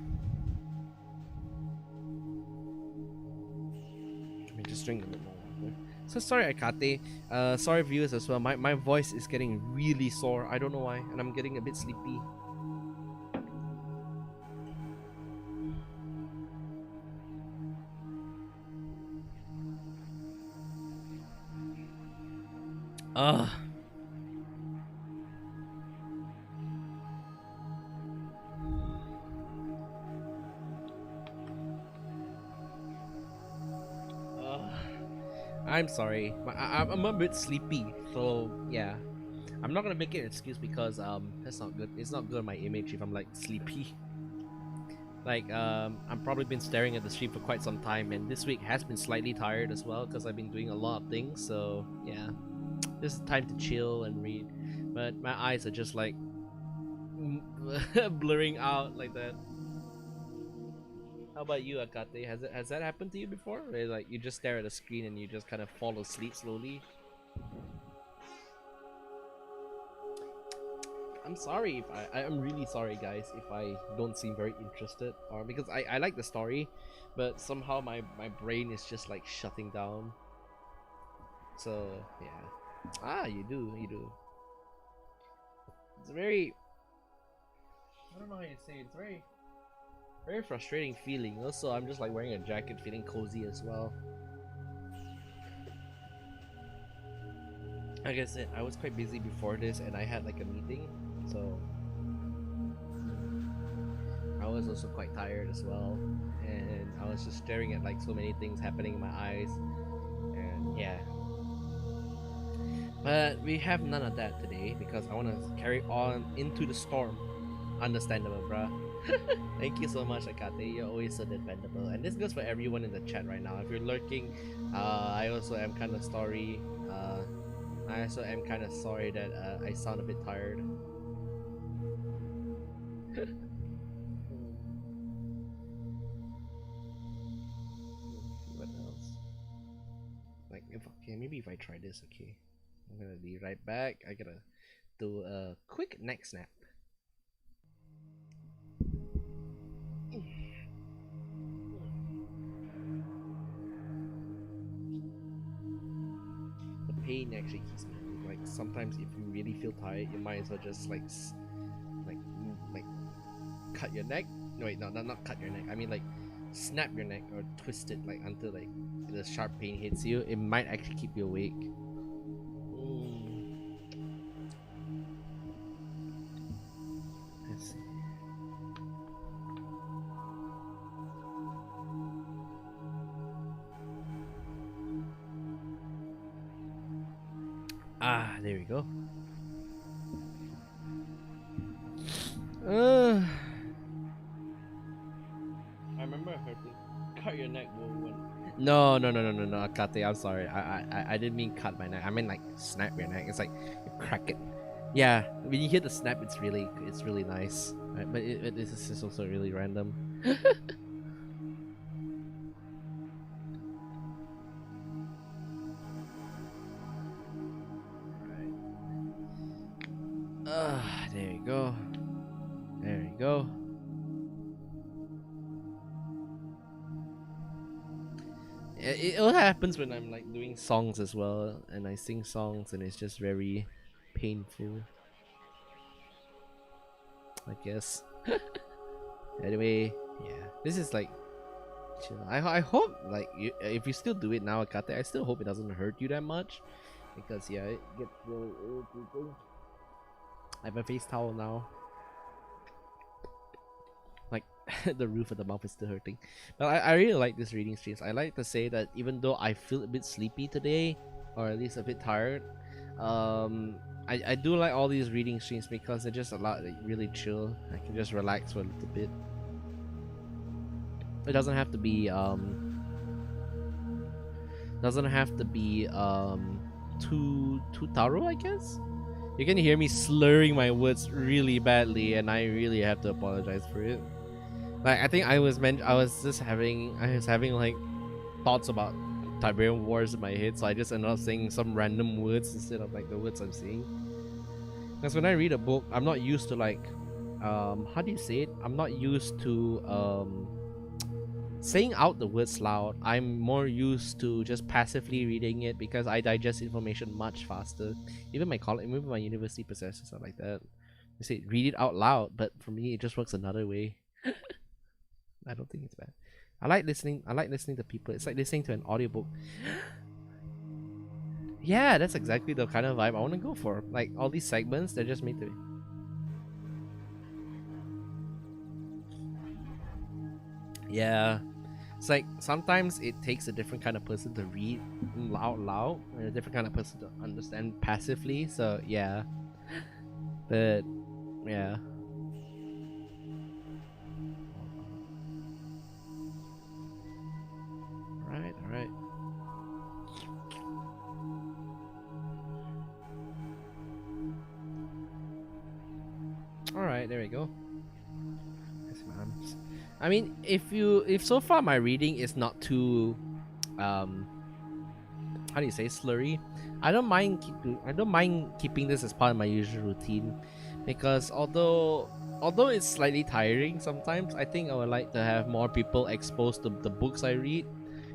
Let me just drink a bit more water. So sorry, Akate. Sorry, viewers as well. My voice is getting really sore. I don't know why, and I'm getting a bit sleepy. I'm sorry. I'm a bit sleepy, so yeah. I'm not gonna make it an excuse because that's not good. It's not good on my image if I'm like sleepy. Like I've probably been staring at the stream for quite some time, and this week has been slightly tired as well because I've been doing a lot of things. So yeah, this is time to chill and read. But my eyes are just like blurring out like that. How about you, Akate? Has that happened to you before? Where like you just stare at a screen and you just kind of fall asleep slowly? I'm sorry if I'm really sorry, guys, if I don't seem very interested, or because I like the story, but somehow my brain is just like shutting down. So yeah. You do. It's very, I don't know how you say it. It's very frustrating feeling. Also, I'm just like wearing a jacket, feeling cozy as well. Like I said, I was quite busy before this, and I had like a meeting, so I was also quite tired as well, and I was just staring at like so many things happening in my eyes, and yeah. But we have none of that today because I want to carry on into the storm. Understandable, bruh. Thank you so much, Akate. You're always so dependable. And this goes for everyone in the chat right now. If you're lurking, I also am kind of sorry. I also am kind of sorry that I sound a bit tired. What else? Like, maybe if I try this, okay. I'm gonna be right back. I gotta do a quick neck snap. Pain actually keeps me moving. Like sometimes if you really feel tired, you might as well just like cut your neck. No wait, no, not cut your neck. I mean like snap your neck or twist it like until like the sharp pain hits you. It might actually keep you awake. Ah, there we go. Uh, I remember I heard it. Cut your neck, when. No, Akate. I'm sorry. I didn't mean cut my neck. I mean like snap your neck. It's like you crack it. Yeah, when you hear the snap, it's really nice. Right? But this is also really random. There you go. There you go. It all happens when I'm like doing songs as well, and I sing songs, and it's just very painful, I guess. Anyway, yeah, this is like chill. I hope like you, if you still do it now, Akate, I still hope it doesn't hurt you that much, because yeah, it gets really irritating. I have a face towel now. Like the roof of the mouth is still hurting. But I really like this reading streams. I like to say that even though I feel a bit sleepy today, or at least a bit tired, I do like all these reading streams because they're just a lot like, really chill. I can just relax for a little bit. It doesn't have to be too thorough, I guess. You can hear me slurring my words really badly, and I really have to apologize for it. Like I think I was having like thoughts about Tiberian Wars in my head, so I just ended up saying some random words instead of like the words I'm saying. Because when I read a book, I'm not used to like how do you say it? I'm not used to saying out the words loud. I'm more used to just passively reading it because I digest information much faster. Even my university professors are like that. They say read it out loud, but for me it just works another way. I don't think it's bad. I like listening to people. It's like listening to an audiobook. Yeah, that's exactly the kind of vibe I want to go for. Like all these segments, they're just made to be. Yeah. It's like sometimes it takes a different kind of person to read out loud and a different kind of person to understand passively. So yeah. But yeah. Alright. Alright, there we go. I mean, if so far my reading is not too how do you say, slurry, I don't mind keeping this as part of my usual routine, because although it's slightly tiring sometimes, I think I would like to have more people exposed to the books I read.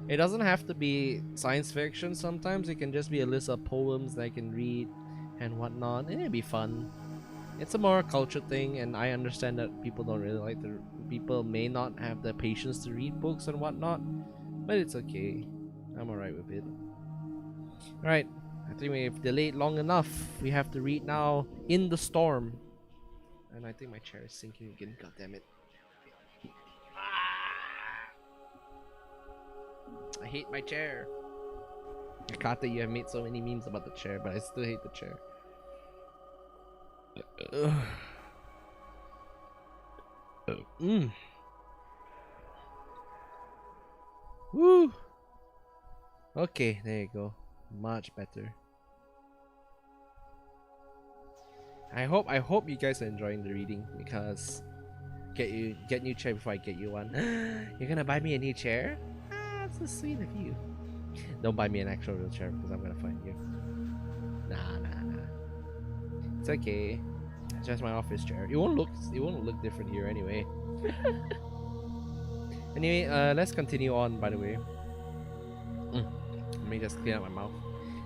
It doesn't have to be science fiction. Sometimes it can just be a list of poems that I can read and whatnot, and it'd be fun. It's a more culture thing, and I understand that people don't really like the people may not have the patience to read books and whatnot, but it's okay. I'm alright with it. Alright, I think we've delayed long enough. We have to read now In the Storm. And I think my chair is sinking again. God damn it. I hate my chair. Akata, you have made so many memes about the chair, but I still hate the chair. Woo. Okay, there you go. Much better. I hope you guys are enjoying the reading, because get new chair before I get you one. You're gonna buy me a new chair? Ah, that's so sweet of you. Don't buy me an actual real chair, because I'm gonna find you. Nah. It's okay. It's just my office chair. It won't look different here anyway. Anyway, let's continue on, by the way. Let me just clean up my mouth.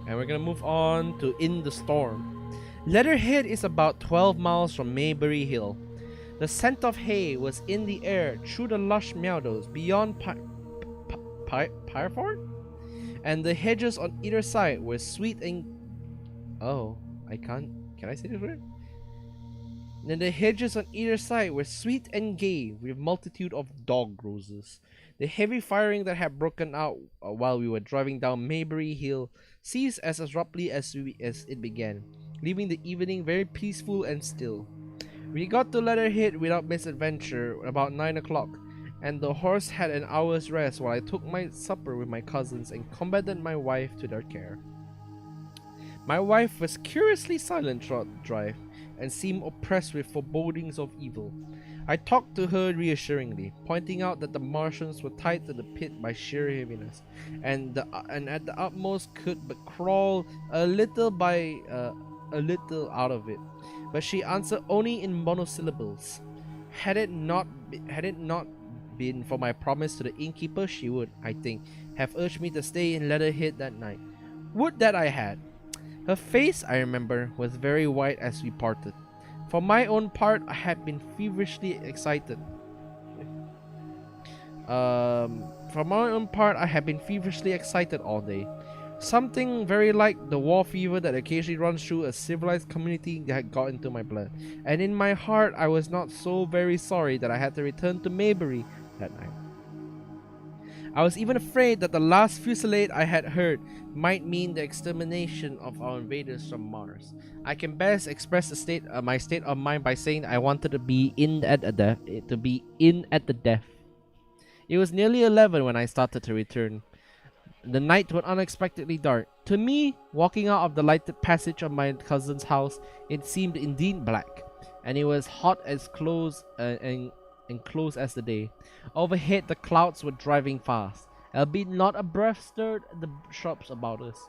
And we're gonna move on to In the Storm. Leatherhead is about 12 miles from Maybury Hill. The scent of hay was in the air through the lush meadows beyond Pireford, and the hedges on either side were sweet and... Oh, can I say this word? Then the hedges on either side were sweet and gay with multitude of dog roses. The heavy firing that had broken out while we were driving down Maybury Hill ceased as abruptly as it began, leaving the evening very peaceful and still. We got to Leatherhead without misadventure about 9 o'clock, and the horse had an hour's rest while I took my supper with my cousins and commended my wife to their care. My wife was curiously silent throughout the drive, and seemed oppressed with forebodings of evil. I talked to her reassuringly, pointing out that the Martians were tied to the pit by sheer heaviness, and at the utmost could but crawl a little out of it. But she answered only in monosyllables. Had it not been for my promise to the innkeeper, she would, I think, have urged me to stay in Leatherhead that night. Would that I had! Her face, I remember, was very white as we parted. For my own part, I had been feverishly excited. All day. Something very like the war fever that occasionally runs through a civilized community that had got into my blood. And in my heart, I was not so very sorry that I had to return to Maybury that night. I was even afraid that the last fusillade I had heard might mean the extermination of our invaders from Mars. I can best express my state of mind by saying I wanted to be in at the death. It was nearly 11 when I started to return. The night was unexpectedly dark. To me, walking out of the lighted passage of my cousin's house, it seemed indeed black, and it was hot as close as the day. Overhead, the clouds were driving fast, albeit not a breath stirred the shrubs about us.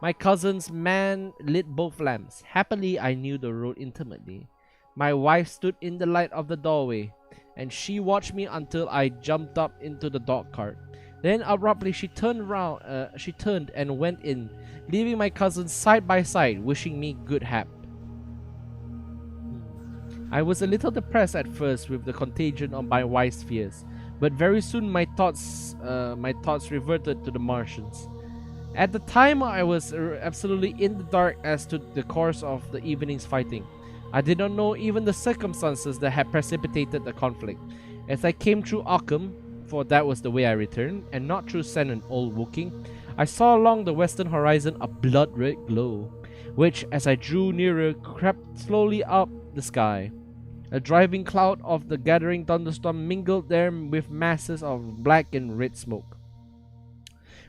My cousin's man lit both lamps. Happily, I knew the road intimately. My wife stood in the light of the doorway, and she watched me until I jumped up into the dog cart. Then abruptly she turned and went in, leaving my cousins side by side, wishing me good hap. I was a little depressed at first with the contagion of my wife's fears, but very soon my thoughts reverted to the Martians. At the time, I was absolutely in the dark as to the course of the evening's fighting. I did not know even the circumstances that had precipitated the conflict. As I came through Ockham, for that was the way I returned, and not through Sand and Old Woking, I saw along the western horizon a blood-red glow, which, as I drew nearer, crept slowly up the sky. A driving cloud of the gathering thunderstorm mingled there with masses of black and red smoke.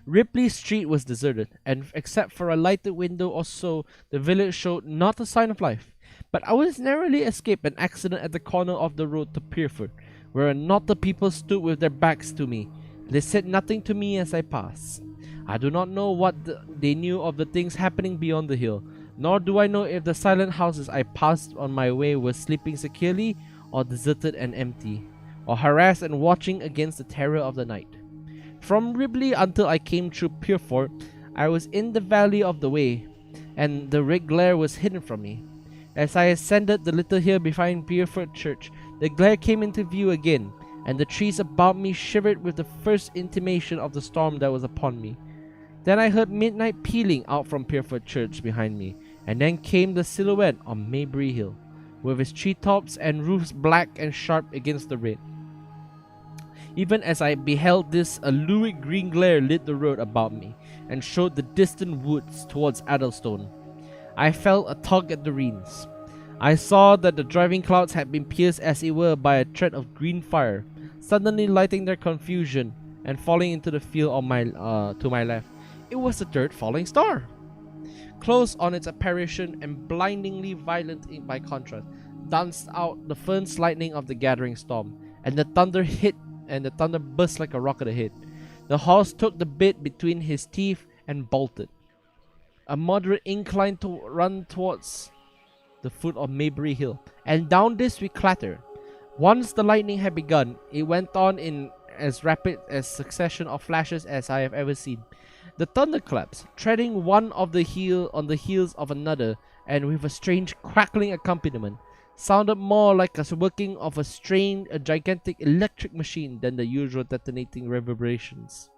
Ripley Street was deserted, and except for a lighted window or so, the village showed not a sign of life. But I was narrowly escaped an accident at the corner of the road to Pierford, where a knot of people stood with their backs to me. They said nothing to me as I passed. I do not know what they knew of the things happening beyond the hill, nor do I know if the silent houses I passed on my way were sleeping securely, or deserted and empty, or harassed and watching against the terror of the night. From Ripley until I came through Pierford, I was in the valley of the Way, and the red glare was hidden from me. As I ascended the little hill behind Pierford Church, the glare came into view again, and the trees about me shivered with the first intimation of the storm that was upon me. Then I heard midnight pealing out from Pierford Church behind me, and then came the silhouette of Maybury Hill, with its treetops and roofs black and sharp against the red. Even as I beheld this, a lurid green glare lit the road about me, and showed the distant woods towards Addlestone. I felt a tug at the reins. I saw that the driving clouds had been pierced as it were by a thread of green fire, suddenly lighting their confusion and falling into the field to my left. It was the third falling star! Close on its apparition and blindingly violent by contrast, danced out the fierce lightning of the gathering storm, and the thunder burst like a rocket ahead. The horse took the bit between his teeth and bolted. A moderate incline to run towards the foot of Maybury Hill, and down this we clattered. Once the lightning had begun, it went on in as rapid a succession of flashes as I have ever seen. The thunderclaps, treading one on the heels of another, and with a strange crackling accompaniment, sounded more like a working of a gigantic electric machine than the usual detonating reverberations.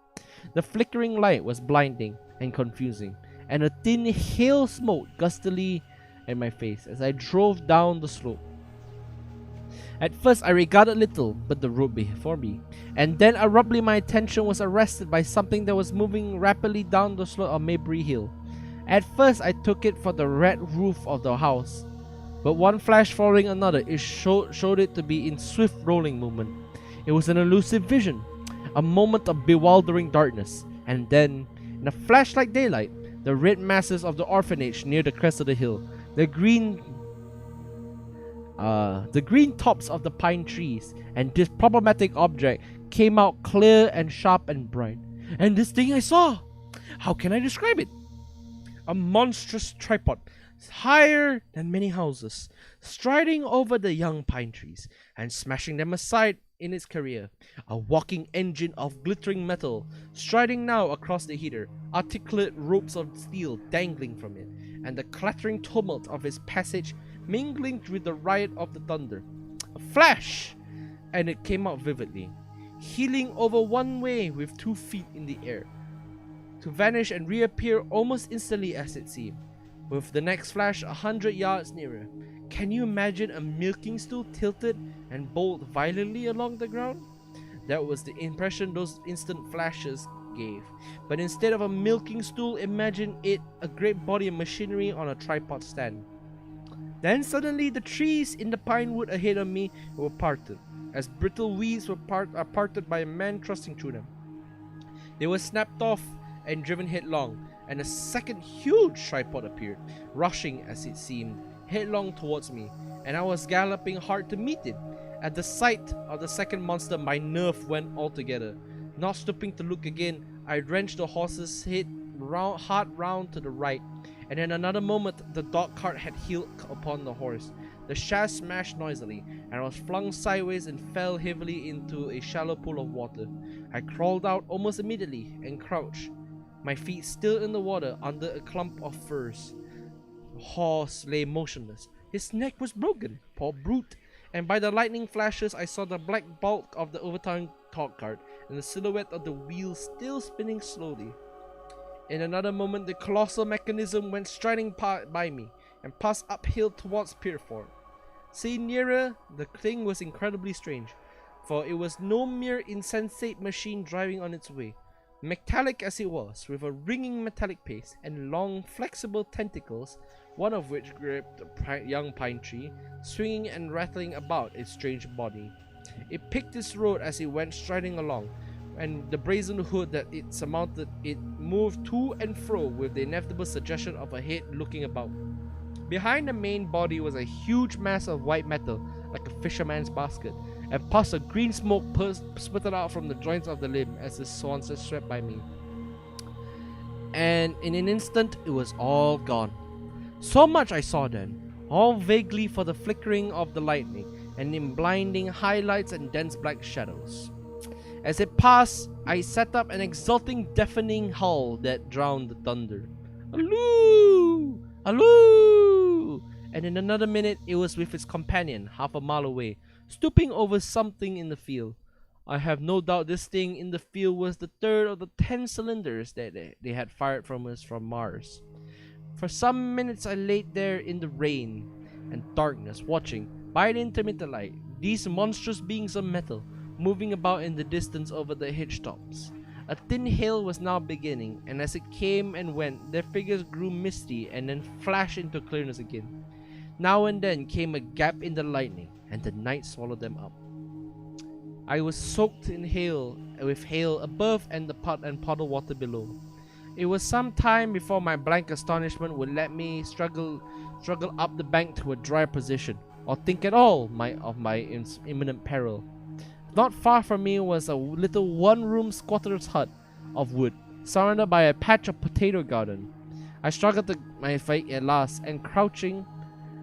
The flickering light was blinding and confusing, and a thin hail smoke gustily in my face as I drove down the slope. At first I regarded little but the road before me, and then abruptly my attention was arrested by something that was moving rapidly down the slope of Maybury Hill. At first I took it for the red roof of the house, but one flash following another it showed it to be in swift rolling movement. It was an elusive vision, a moment of bewildering darkness, and then, in a flash like daylight, the red masses of the orphanage near the crest of the hill, the green tops of the pine trees, and this problematic object came out clear and sharp and bright. And this thing I saw! How can I describe it? A monstrous tripod, higher than many houses, striding over the young pine trees and smashing them aside in its career. A walking engine of glittering metal, striding now across the heater, articulate ropes of steel dangling from it, and the clattering tumult of its passage mingling with the riot of the thunder. A flash! And it came out vividly, heeling over one way with 2 feet in the air, to vanish and reappear almost instantly as it seemed, with the next flash 100 yards nearer. Can you imagine a milking stool tilted and bowled violently along the ground? That was the impression those instant flashes gave. But instead of a milking stool, imagine it a great body of machinery on a tripod stand. Then suddenly the trees in the pine wood ahead of me were parted, as brittle weeds are parted by a man thrusting through them. They were snapped off and driven headlong, and a second huge tripod appeared, rushing as it seemed, headlong towards me, and I was galloping hard to meet it. At the sight of the second monster, my nerve went altogether. Not stooping to look again, I wrenched the horse's head hard round to the right, and in another moment the dog cart had heeled upon the horse. The shaft smashed noisily, and I was flung sideways and fell heavily into a shallow pool of water. I crawled out almost immediately and crouched, my feet still in the water under a clump of firs. The horse lay motionless. His neck was broken, poor brute, and by the lightning flashes I saw the black bulk of the overturned dog cart and the silhouette of the wheels still spinning slowly. In another moment the colossal mechanism went striding by me and passed uphill towards Pierford. Seen nearer, the thing was incredibly strange, for it was no mere insensate machine driving on its way. Metallic as it was, with a ringing metallic pace and long flexible tentacles, one of which gripped a young pine tree, swinging and rattling about its strange body. It picked its road as it went striding along, and the brazen hood that it surmounted it moved to and fro with the inevitable suggestion of a head looking about. Behind the main body was a huge mass of white metal, like a fisherman's basket, and puffs of green smoke sputtered out from the joints of the limb as the swanset swept by me. And in an instant it was all gone. So much I saw then, all vaguely for the flickering of the lightning, and in blinding highlights and dense black shadows. As it passed, I set up an exulting, deafening howl that drowned the thunder. Alloo! Alloo! And in another minute it was with its companion, half a mile away, stooping over something in the field. I have no doubt this thing in the field was the third of the 10 cylinders that they had fired from us from Mars. For some minutes I lay there in the rain and darkness, watching, by the intermittent light, these monstrous beings of metal moving about in the distance over the hedge tops. A thin hail was now beginning, and as it came and went, their figures grew misty and then flashed into clearness again. Now and then came a gap in the lightning, and the night swallowed them up. I was soaked in hail, with hail above and the puddle water below. It was some time before my blank astonishment would let me struggle up the bank to a dry position, or think at all of my imminent peril. Not far from me was a little one-room squatter's hut of wood, surrounded by a patch of potato garden. I struggled to my feet at last, and crouching,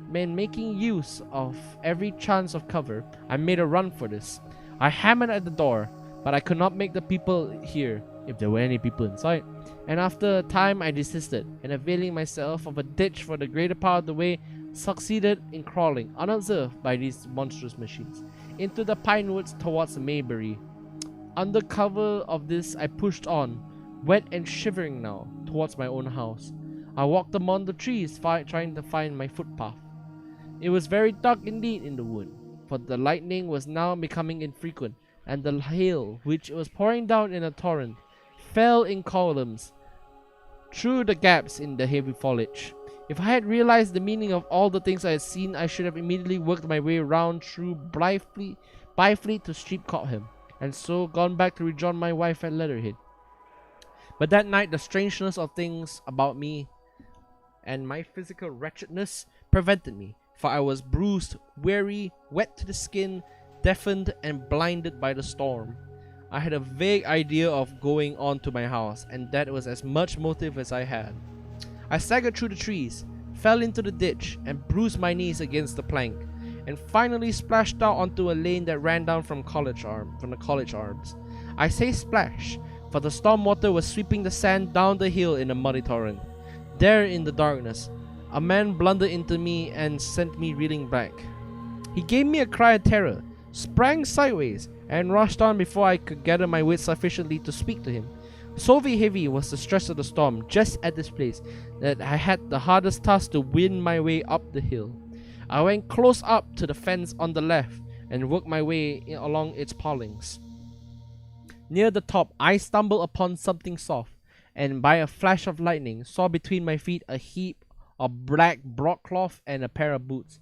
making use of every chance of cover, I made a run for this. I hammered at the door, but I could not make the people hear, if there were any people inside, and after a time I desisted, and availing myself of a ditch for the greater part of the way, succeeded in crawling, unobserved by these monstrous machines, into the pine woods towards Maybury. Under cover of this I pushed on, wet and shivering now, towards my own house. I walked among the trees, trying to find my footpath. It was very dark indeed in the wood, for the lightning was now becoming infrequent, and the hail, which was pouring down in a torrent, fell in columns through the gaps in the heavy foliage. If I had realized the meaning of all the things I had seen, I should have immediately worked my way round through Byfleet to Street Cobham, and so gone back to rejoin my wife at Leatherhead. But that night, the strangeness of things about me and my physical wretchedness prevented me, for I was bruised, weary, wet to the skin, deafened and blinded by the storm. I had a vague idea of going on to my house, and that was as much motive as I had. I staggered through the trees, fell into the ditch, and bruised my knees against the plank, and finally splashed out onto a lane that ran down from the college arms. I say splash, for the storm water was sweeping the sand down the hill in a muddy torrent. There in the darkness, a man blundered into me and sent me reeling back. He gave me a cry of terror, sprang sideways, and rushed on before I could gather my wits sufficiently to speak to him. So very heavy was the stress of the storm just at this place that I had the hardest task to win my way up the hill. I went close up to the fence on the left and worked my way along its palings. Near the top, I stumbled upon something soft, and by a flash of lightning saw between my feet a heap of black broadcloth and a pair of boots.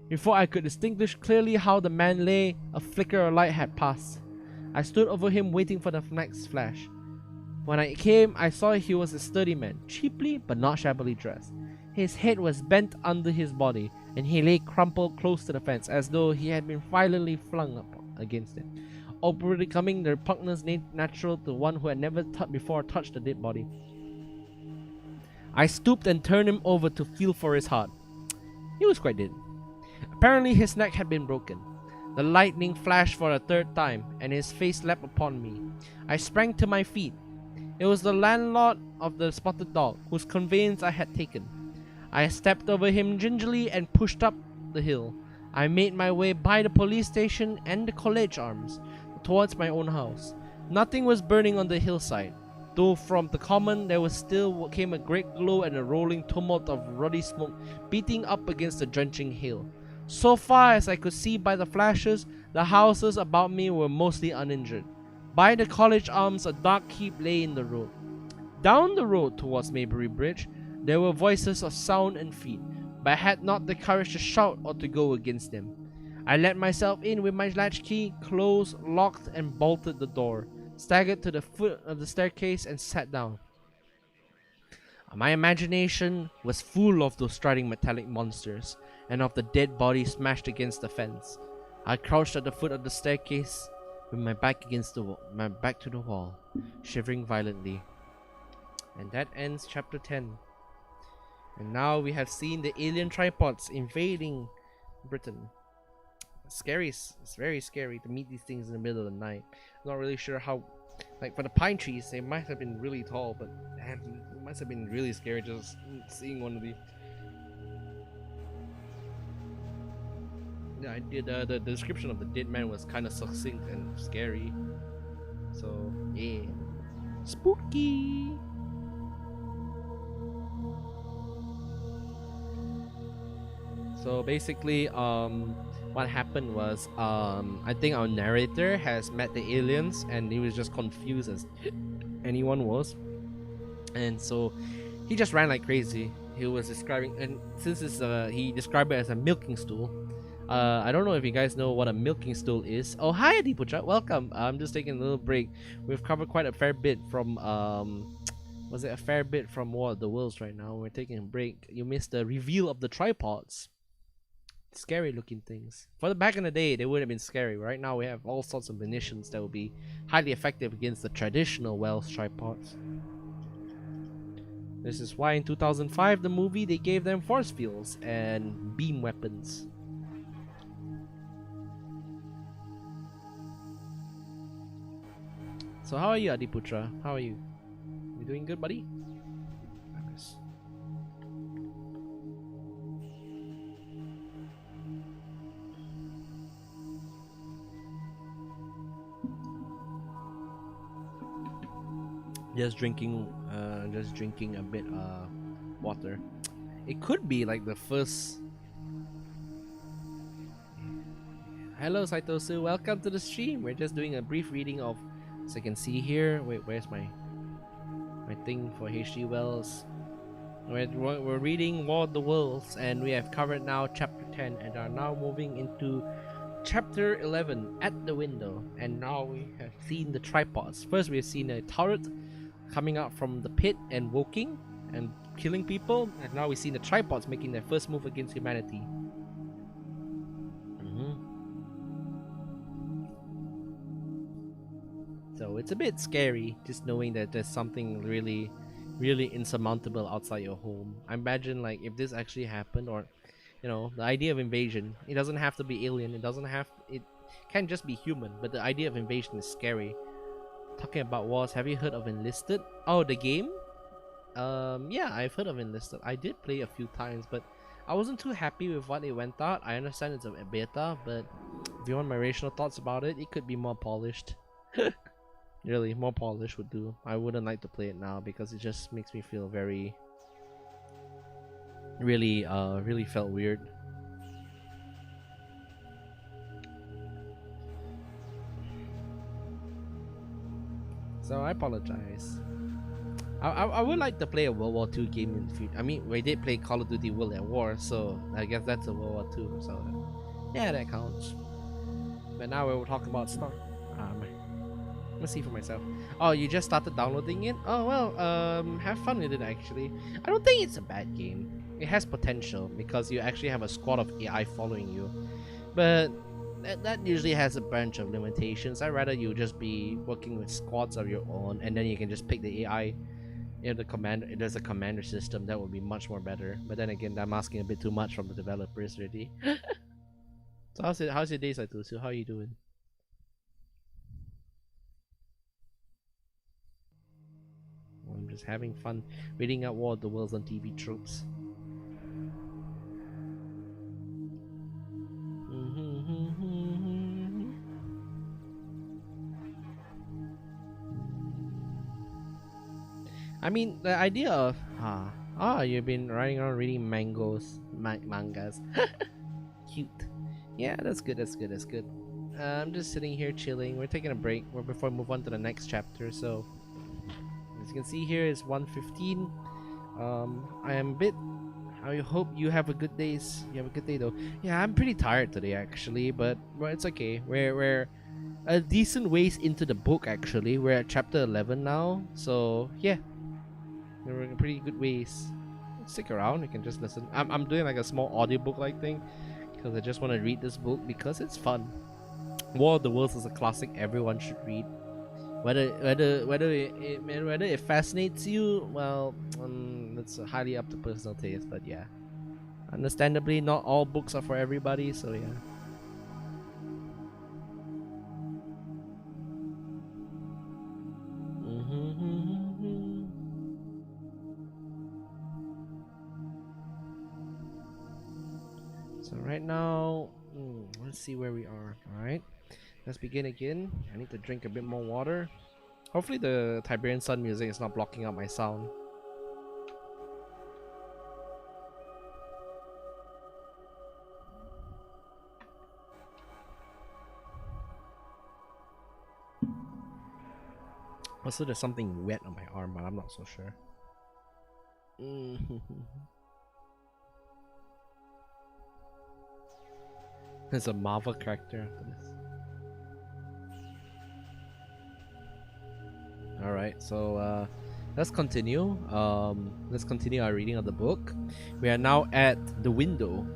Before I could distinguish clearly how the man lay, a flicker of light had passed. I stood over him waiting for the next flash. When I came, I saw he was a sturdy man, cheaply but not shabbily dressed. His head was bent under his body, and he lay crumpled close to the fence as though he had been violently flung up against it, overcoming the repugnance natural to one who had never before touched a dead body. I stooped and turned him over to feel for his heart. He was quite dead. Apparently his neck had been broken. The lightning flashed for a third time, and his face leapt upon me. I sprang to my feet. It was the landlord of the Spotted Dog, whose conveyance I had taken. I stepped over him gingerly and pushed up the hill. I made my way by the police station and the college arms towards my own house. Nothing was burning on the hillside, though from the common there came a great glow and a rolling tumult of ruddy smoke beating up against the drenching hail. So far as I could see by the flashes, the houses about me were mostly uninjured. By the college arms, a dark heap lay in the road. Down the road towards Maybury Bridge, there were voices of sound and feet, but I had not the courage to shout or to go against them. I let myself in with my latchkey, closed, locked, and bolted the door, staggered to the foot of the staircase, and sat down. My imagination was full of those striding metallic monsters, and of the dead body smashed against the fence. I crouched at the foot of the staircase, with my back to the wall, shivering violently. And that ends chapter 10. And now we have seen the alien tripods invading Britain. It's scary. It's very scary to meet these things in the middle of the night. I'm not really sure how, like for the pine trees, they might have been really tall, but damn, it must have been really scary just seeing one of these. Yeah, the description of the dead man was kind of succinct and scary. So yeah, spooky. So basically, what happened was, I think our narrator has met the aliens, and he was just confused as anyone was, and so he just ran like crazy. He was describing, and since it's he described it as a milking stool. I don't know if you guys know what a milking stool is. Oh, hi Adipucha, welcome. I'm just taking a little break. We've covered quite a fair bit from was it a fair bit from War of the Worlds right now. We're taking a break. You missed the reveal of the tripods. Scary looking things. For the back in the day, they would have been scary. Right now we have all sorts of munitions that will be highly effective against the traditional Welsh tripods. This is why in 2005, the movie, they gave them force fields and beam weapons. So how are you, Adiputra? How are you? You doing good, buddy? Nice. Just drinking a bit water. It could be like the first Hello Saitosu, welcome to the stream. We're just doing a brief reading of, as I can see here. Wait, where's my thing for HD Wells? We're reading War of the Worlds, and we have covered now chapter 10 and are now moving into chapter 11 at the window. And now we have seen the tripods. First we have seen a turret coming out from the pit and woking and killing people, and now we've seen the tripods making their first move against humanity. So it's a bit scary just knowing that there's something really, really insurmountable outside your home. I imagine like if this actually happened, or you know, the idea of invasion, it doesn't have to be alien, it can just be human, but the idea of invasion is scary. Talking about wars, have you heard of Enlisted? Oh, the game? Yeah, I've heard of Enlisted. I did play a few times, but I wasn't too happy with what it went out. I understand it's a beta, but if you want my rational thoughts about it, it could be more polished. Really, more polish would do. I wouldn't like to play it now because it just makes me feel very, really felt weird. So I apologize. I would like to play a World War II game in the future. I mean, we did play Call of Duty World at War, so I guess that's a World War II. So yeah, that counts. But now we'll talk about Star. Let's see for myself. Oh, you just started downloading it? Oh well, have fun with it actually. I don't think it's a bad game. It has potential because you actually have a squad of AI following you, but that usually has a bunch of limitations. I'd rather you just be working with squads of your own, and then you can just pick the AI. If there's a commander system, that would be much more better. But then again, I'm asking a bit too much from the developers already. So how's your day, Saitosu? How are you doing? I'm just having fun reading out War of the Worlds on TV tropes. I mean, the idea of you've been running around reading mangas. Cute. Yeah, that's good. That's good. I'm just sitting here chilling. We're taking a break before we move on to the next chapter. So as you can see here is 1:15. I am a bit. I hope you have a good day. You have a good day though. Yeah, I'm pretty tired today actually, but well, it's okay. We're a decent ways into the book actually. We're at chapter 11 now, so yeah, we're in a pretty good ways. Stick around. You can just listen. I'm doing like a small audiobook like thing because I just want to read this book because it's fun. War of the Worlds is a classic everyone should read. Whether it fascinates you, well, it's highly up to personal taste. But yeah, understandably, not all books are for everybody. So yeah. So right now, let's see where we are. All right. Let's begin again. I need to drink a bit more water. Hopefully the Tiberian Sun music is not blocking out my sound. Also, there's something wet on my arm, but I'm not so sure. There's a Marvel character after this. Alright, so let's continue. Let's continue our reading of the book. We are now at the window,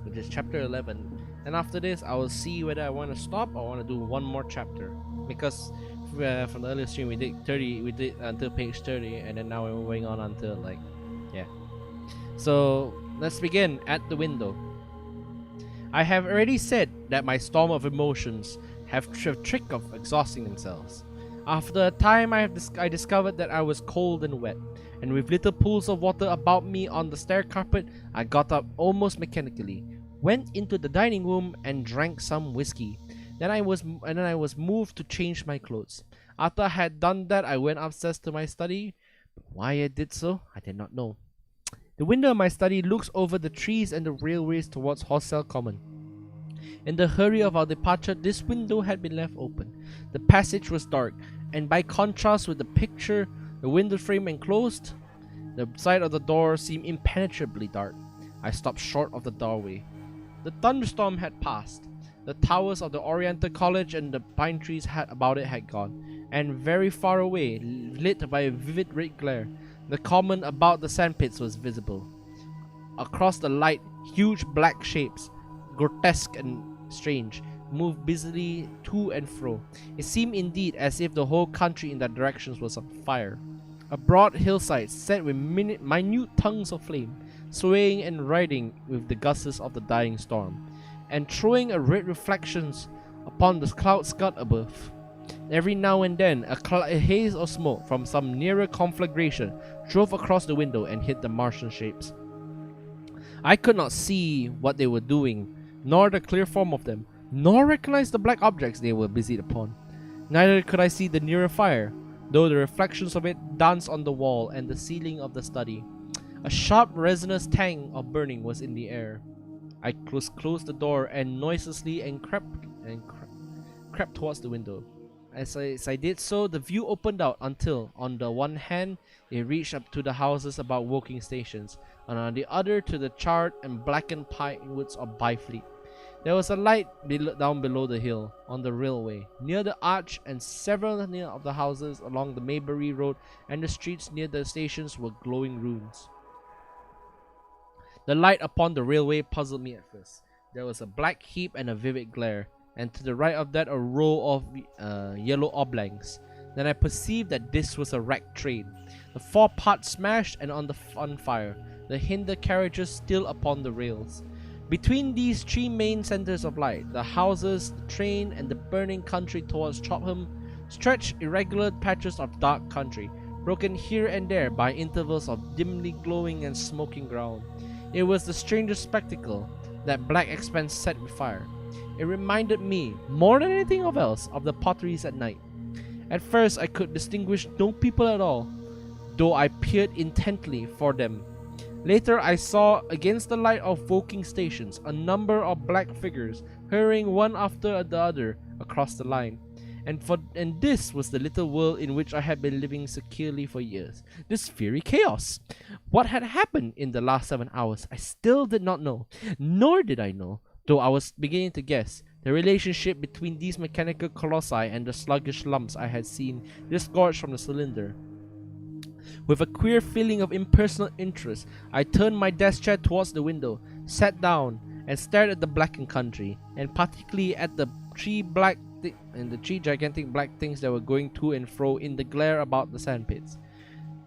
which is chapter 11. And after this, I will see whether I want to stop or want to do one more chapter. Because from the earlier stream, we did until page 30, and then now we're going on until like, yeah. So let's begin at the window. I have already said that my storm of emotions have a trick of exhausting themselves. After a time, I discovered that I was cold and wet, and with little pools of water about me on the stair carpet, I got up almost mechanically, went into the dining room, and drank some whiskey. Then I was moved to change my clothes. After I had done that, I went upstairs to my study. But why I did so, I did not know. The window of my study looks over the trees and the railways towards Horsell Common. In the hurry of our departure, this window had been left open. The passage was dark, and by contrast with the picture, the window frame enclosed, the side of the door seemed impenetrably dark. I stopped short of the doorway. The thunderstorm had passed. The towers of the Oriental College and the pine trees about it had gone, and very far away, lit by a vivid red glare, the common about the sandpits was visible. Across the light, huge black shapes, grotesque and strange, moved busily to and fro. It seemed indeed as if the whole country in that direction was on fire. A broad hillside set with minute tongues of flame, swaying and riding with the gusts of the dying storm, and throwing a red reflections upon the cloud scud above. Every now and then, a haze of smoke from some nearer conflagration drove across the window and hit the Martian shapes. I could not see what they were doing, nor the clear form of them, nor recognize the black objects they were busied upon. Neither could I see the nearer fire, though the reflections of it danced on the wall and the ceiling of the study. A sharp, resinous tang of burning was in the air. I closed the door and noiselessly crept towards the window. As I did so, the view opened out until, on the one hand, it reached up to the houses about Woking stations, and on the other to the charred and blackened pine woods of Byfleet. There was a light down below the hill, on the railway, near the arch, and several of the houses along the Maybury Road and the streets near the stations were glowing ruins. The light upon the railway puzzled me at first. There was a black heap and a vivid glare, and to the right of that a row of yellow oblongs. Then I perceived that this was a wrecked train, the forepart smashed and on fire, the hinder carriages still upon the rails. Between these three main centres of light, the houses, the train, and the burning country towards Chopham, stretched irregular patches of dark country, broken here and there by intervals of dimly glowing and smoking ground. It was the strangest spectacle, that black expanse set with fire. It reminded me, more than anything else, of the potteries at night. At first I could distinguish no people at all, though I peered intently for them. Later I saw, against the light of Woking stations, a number of black figures hurrying one after the other across the line. And this was the little world in which I had been living securely for years. This fiery chaos. What had happened in the last 7 hours I still did not know, nor did I know, though I was beginning to guess, the relationship between these mechanical colossi and the sluggish lumps I had seen disgorged from the cylinder. With a queer feeling of impersonal interest, I turned my desk chair towards the window, sat down, and stared at the blackened country, and particularly at the three gigantic black things that were going to and fro in the glare about the sandpits.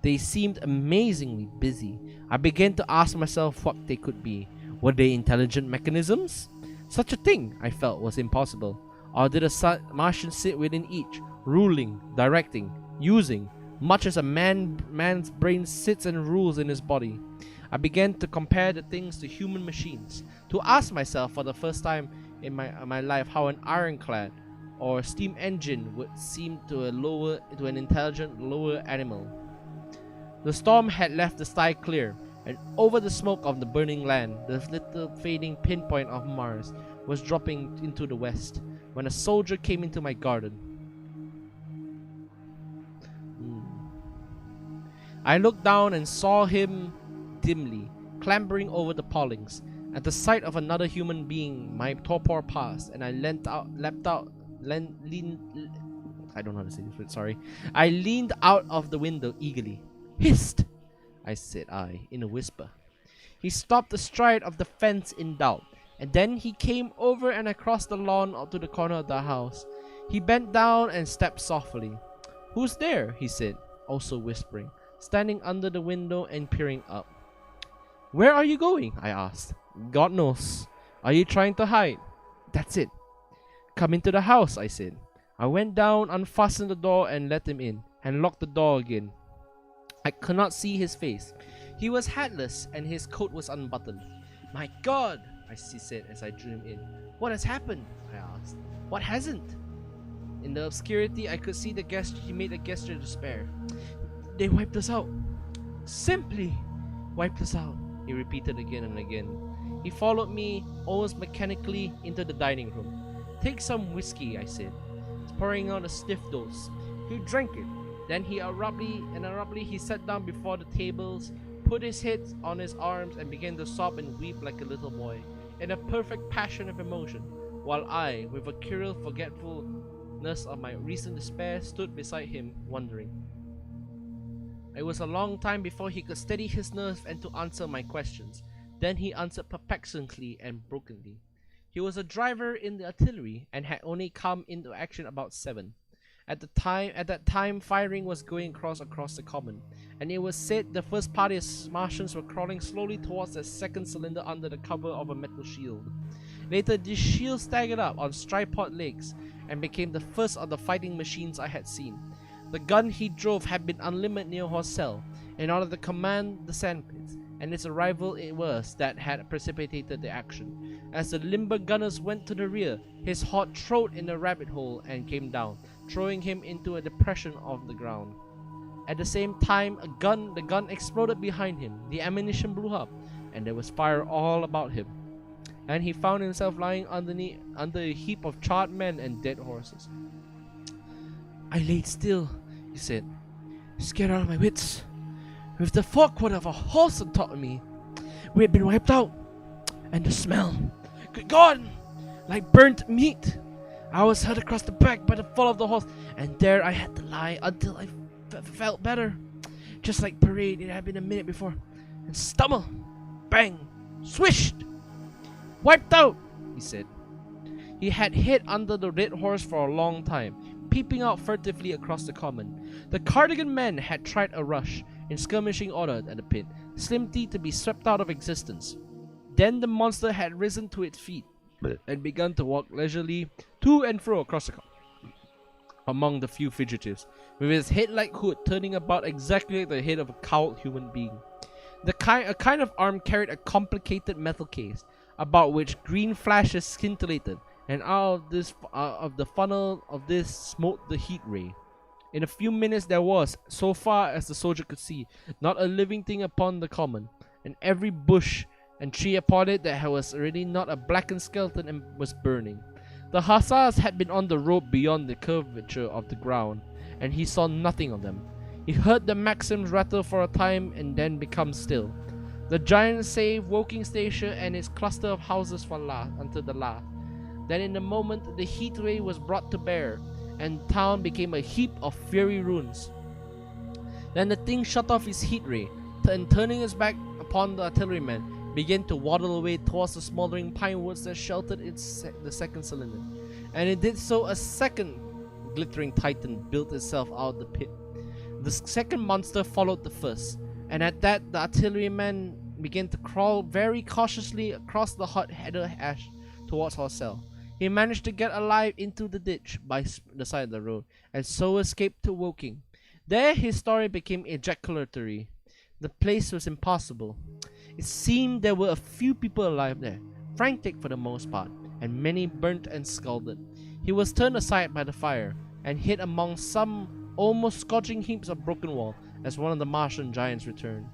They seemed amazingly busy. I began to ask myself what they could be. Were they intelligent mechanisms? Such a thing, I felt, was impossible. Or did a Martian sit within each, ruling, directing, using, much as a man's brain sits and rules in his body? I began to compare the things to human machines, to ask myself for the first time in my life how an ironclad or steam engine would seem to an intelligent lower animal. The storm had left the sky clear, and over the smoke of the burning land, the little fading pinpoint of Mars was dropping into the west, when a soldier came into my garden. I looked down and saw him dimly, clambering over the palings. At the sight of another human being, my torpor passed, and I I leaned out of the window eagerly. "Hist!" said I, in a whisper. He stopped astride of the fence in doubt, and then he came over and across the lawn to the corner of the house. He bent down and stepped softly. "Who's there?" he said, also whispering, standing under the window and peering up. "Where are you going?" I asked. "God knows." "Are you trying to hide?" "That's it." "Come into the house," I said. I went down, unfastened the door and let him in, and locked the door again. I could not see his face. He was hatless and his coat was unbuttoned. "My God," he said as I drew him in. "What has happened?" I asked. "What hasn't?" In the obscurity I could see he made a gesture of despair. "They wiped us out. Simply wiped us out," he repeated again and again. He followed me almost mechanically into the dining room. "Take some whiskey," I said, pouring out a stiff dose. He drank it. Then abruptly he sat down before the tables, put his head on his arms, and began to sob and weep like a little boy, in a perfect passion of emotion, while I, with a curious forgetfulness of my recent despair, stood beside him, wondering. It was a long time before he could steady his nerve and to answer my questions. Then he answered perplexingly and brokenly. He was a driver in the artillery and had only come into action about 7. At that time, firing was going across the common, and it was said the first party of Martians were crawling slowly towards the second cylinder under the cover of a metal shield. Later, this shield staggered up on tripod legs and became the first of the fighting machines I had seen. The gun he drove had been unlimbered near Horsell in order to command the sandpits, and its arrival it was that had precipitated the action. As the limber gunners went to the rear, his hot throat in a rabbit hole and came down, throwing him into a depression of the ground. At the same time, the gun exploded behind him, the ammunition blew up, and there was fire all about him. And he found himself lying under a heap of charred men and dead horses. "I laid still," he said, "scared out of my wits. With the forequarter of a horse on top of me, we had been wiped out. And the smell, good God, like burnt meat. I was hurt across the back by the fall of the horse, and there I had to lie until I felt better. Just like parade, it had been a minute before. And stumble, bang, swished. Wiped out," he said. He had hid under the red horse for a long time, peeping out furtively across the common. The Cardigan men had tried a rush, in skirmishing order at the pit, Slimty to be swept out of existence. Then the monster had risen to its feet, and begun to walk leisurely to and fro across the among the few fugitives, with his head like hood turning about exactly like the head of a cowled human being. A kind of arm carried a complicated metal case, about which green flashes scintillated, and out of the funnel of this smote the heat ray. In a few minutes there was, so far as the soldier could see, not a living thing upon the common, and every bush and tree upon it that was already not a blackened skeleton and was burning. The hussars had been on the road beyond the curvature of the ground, and he saw nothing of them. He heard the Maxims rattle for a time and then become still. The giant saved Woking Station and its cluster of houses until the last. Then in a moment the heat ray was brought to bear, and town became a heap of fiery ruins. Then the thing shut off its heat ray, and turning its back upon the artillerymen, began to waddle away towards the smoldering pine woods that sheltered the second cylinder. And it did so. A second glittering titan built itself out of the pit. The second monster followed the first, and at that the artilleryman began to crawl very cautiously across the hot heather ash towards Horsell. He managed to get alive into the ditch by the side of the road, and so escaped to Woking. There his story became ejaculatory. The place was impossible. It seemed there were a few people alive there, frantic for the most part, and many burnt and scalded. He was turned aside by the fire, and hid among some almost scorching heaps of broken wall as one of the Martian giants returned.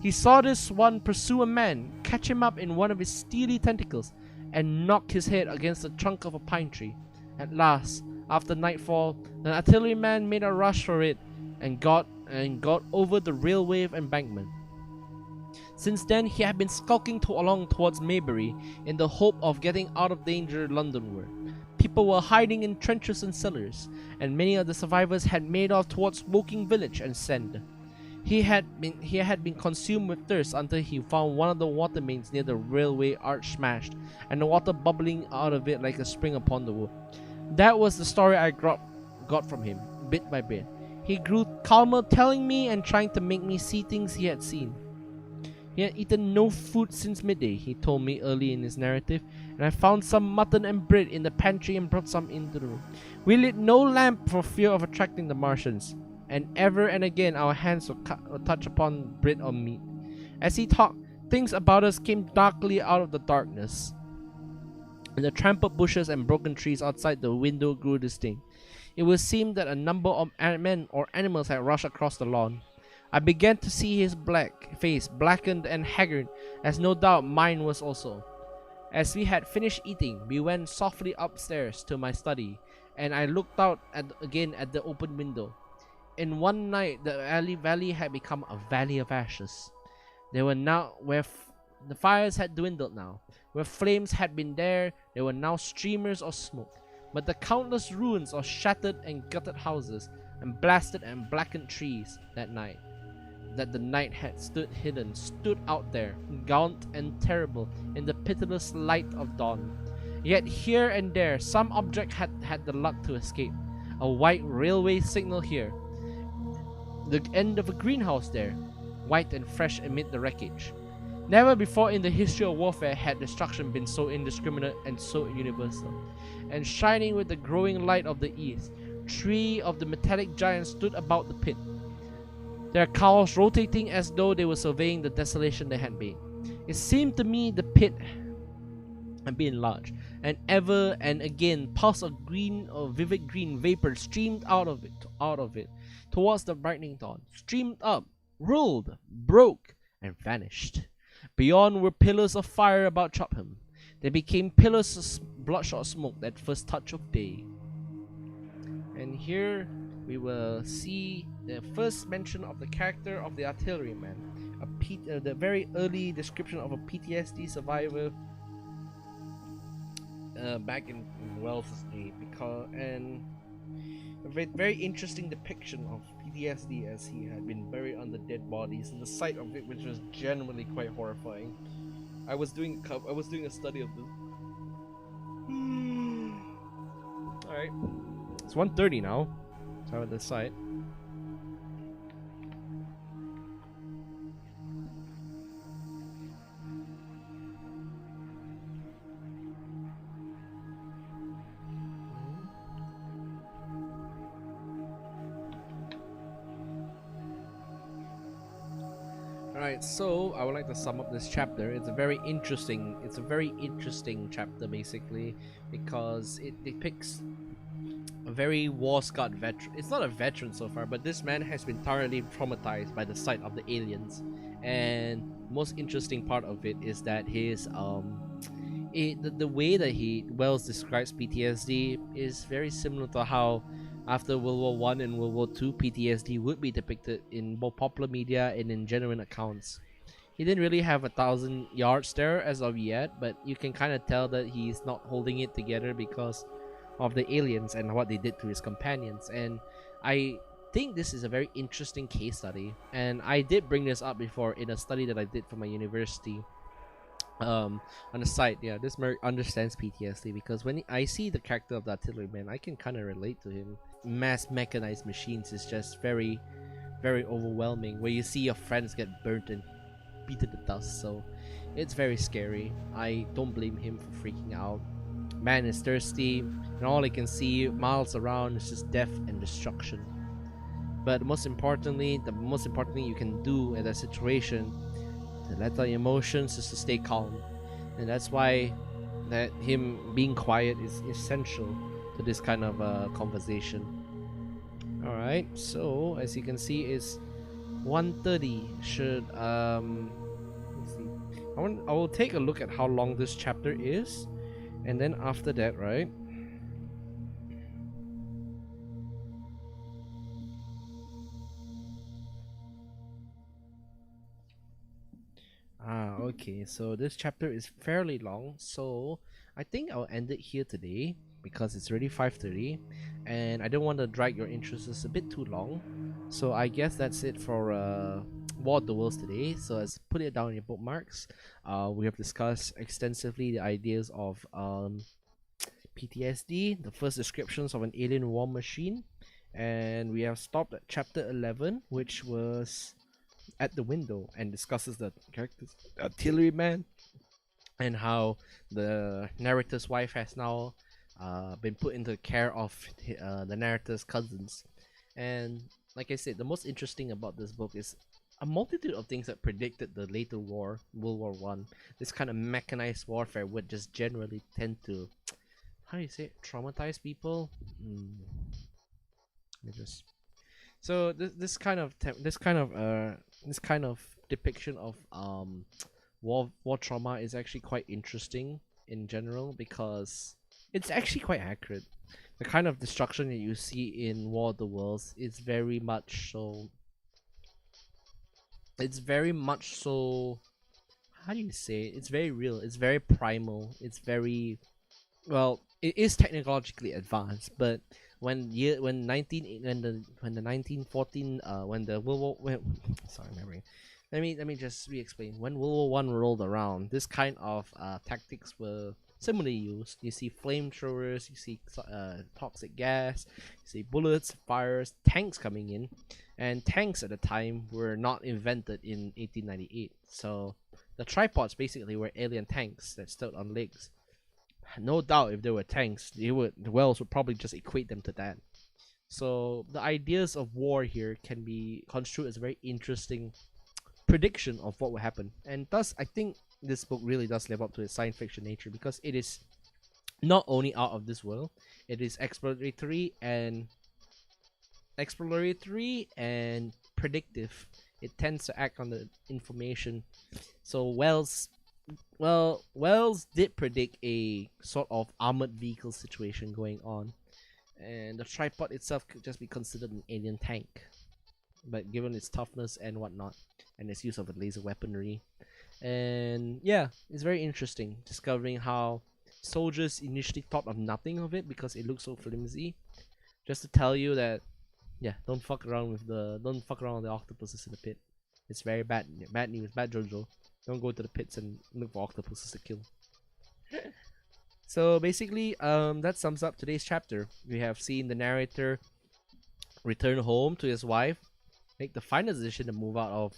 He saw this one pursue a man, catch him up in one of his steely tentacles, and knock his head against the trunk of a pine tree. At last, after nightfall, the artilleryman made a rush for it and got over the railway embankment. Since then, he had been skulking along towards Maybury in the hope of getting out of danger Londonward. People were hiding in trenches and cellars, and many of the survivors had made off towards Woking village and Send. He had been consumed with thirst until he found one of the water mains near the railway arch smashed, and the water bubbling out of it like a spring upon the wood. That was the story I got from him, bit by bit. He grew calmer, telling me and trying to make me see things he had seen. He had eaten no food since midday, he told me early in his narrative, and I found some mutton and bread in the pantry and brought some into the room. We lit no lamp for fear of attracting the Martians, and ever and again our hands would touch upon bread or meat. As he talked, things about us came darkly out of the darkness, and the trampled bushes and broken trees outside the window grew distinct. It would seem that a number of men or animals had rushed across the lawn. I began to see his black face blackened and haggard, as no doubt mine was also. As we had finished eating, we went softly upstairs to my study, and I looked out again at the open window. In one night, the valley had become a valley of ashes. There were now the fires had dwindled now. Where flames had been there were now streamers of smoke. But the countless ruins of shattered and gutted houses and blasted and blackened trees that the night had stood out there, gaunt and terrible in the pitiless light of dawn. Yet here and there some object had the luck to escape. A white railway signal here, the end of a greenhouse there, white and fresh amid the wreckage. Never before in the history of warfare had destruction been so indiscriminate and so universal. And shining with the growing light of the east, 3 of the metallic giants stood about the pit, their cowls rotating as though they were surveying the desolation they had made. It seemed to me the pit had been enlarged, and ever and again puffs of green or vivid green vapor streamed out of it, towards the brightening dawn, streamed up, rolled, broke, and vanished. Beyond were pillars of fire about Chopham. They became pillars of bloodshot smoke that first touch of day. And here we will see the first mention of the character of the artilleryman, the very early description of a PTSD survivor back in Wells' day, and a very interesting depiction of PTSD as he had been buried under dead bodies, and the sight of it, which was genuinely quite horrifying. I was doing a study of this. All right, it's 1:30 now. So at the site. Alright, so I would like to sum up this chapter. It's a very interesting chapter basically, because it depicts a very war-scarred veteran. It's not a veteran so far, but this man has been thoroughly traumatized by the sight of the aliens. And most interesting part of it is that his the way that Wells describes PTSD is very similar to how after World War One and World War Two, PTSD would be depicted in both popular media and in genuine accounts. He didn't really have 1,000 yards there as of yet, but you can kind of tell that he's not holding it together because of the aliens and what they did to his companions. And I think this is a very interesting case study, and I did bring this up before in a study that I did for my university on the site. Yeah, this merc understands PTSD because when I see the character of the artilleryman, I can kind of relate to him. Mass mechanized machines is just very overwhelming, where you see your friends get burnt and beaten to dust, so it's very scary. I don't blame him for freaking out. Man is thirsty, and all he can see miles around is just death and destruction. But the most important thing you can do in that situation to let out emotions is to stay calm, and that's why that him being quiet is essential to this kind of conversation. All right, so as you can see, it's 1:30. Should let's see. I will take a look at how long this chapter is, and then after that, right? Okay, so this chapter is fairly long, so I think I'll end it here today because it's already 5:30 and I don't want to drag your interests a bit too long. So I guess that's it for War of the Worlds today. So let's put it down in your bookmarks. We have discussed extensively the ideas of PTSD, the first descriptions of an alien war machine, and we have stopped at chapter 11, which was at the window, and discusses the characters artilleryman and how the narrator's wife has now been put into the care of the narrator's cousins. And like I said, the most interesting about this book is a multitude of things that predicted the later war, World War One. This kind of mechanized warfare would just generally tend to, how do you say it, traumatize people. Let me just So this kind of depiction of war trauma is actually quite interesting in general because it's actually quite accurate. The kind of destruction that you see in War of the Worlds is very much so. It's very much so. How do you say it? It's very real. It's very primal. It's very well. It is technologically advanced, but when the 1914 when the World War sorry, memory. Let me just re-explain. When World War I rolled around, this kind of tactics were similarly used. You see flamethrowers, you see toxic gas, you see bullets, fires, tanks coming in, and tanks at the time were not invented in 1898. So the tripods basically were alien tanks that stood on legs. No doubt, if there were tanks, the Wells would probably just equate them to that. So the ideas of war here can be construed as a very interesting prediction of what will happen, and thus I think this book really does live up to its science fiction nature because it is not only out of this world, it is exploratory and predictive. It tends to act on the information. So Wells did predict a sort of armored vehicle situation going on, and the tripod itself could just be considered an alien tank, but given its toughness and whatnot, and its use of laser weaponry. And yeah, it's very interesting discovering how soldiers initially thought of nothing of it because it looks so flimsy. Just to tell you that, yeah, don't fuck around with the octopuses in the pit. It's very bad. Bad news. Bad Jojo. Don't go to the pits and look for octopuses to kill. So basically, that sums up today's chapter. We have seen the narrator return home to his wife, make the final decision to move out of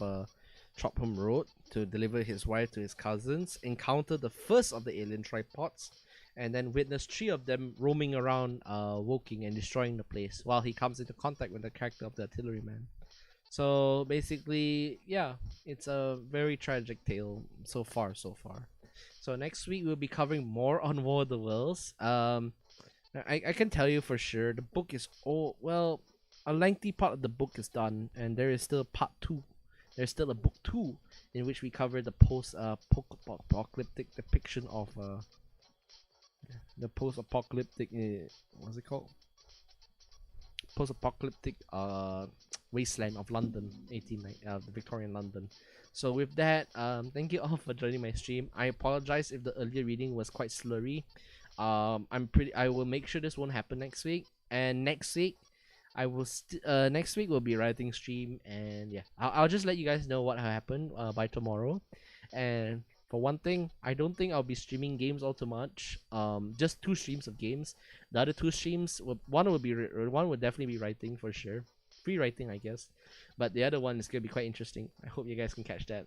Tropham Road to deliver his wife to his cousins, encounter the first of the alien tripods, and then witness 3 of them roaming around Woking and destroying the place while he comes into contact with the character of the artilleryman. So basically, yeah, it's a very tragic tale so far. So next week we'll be covering more on War of the Worlds. I can tell you for sure the book is a lengthy part of the book is done, and there is still part 2. There's still a book 2 in which we cover the post-apocalyptic depiction of the post-apocalyptic what's it called? Post-apocalyptic wasteland of London, the Victorian London. So with that, thank you all for joining my stream. I apologize if the earlier reading was quite slurry. I will make sure this won't happen next week. And next week, next week will be a writing stream, and yeah, I'll just let you guys know what happened by tomorrow. And for one thing, I don't think I'll be streaming games all too much. Just 2 streams of games. The other 2 streams, one would definitely be writing for sure, free writing I guess, but the other one is gonna be quite interesting. I hope you guys can catch that.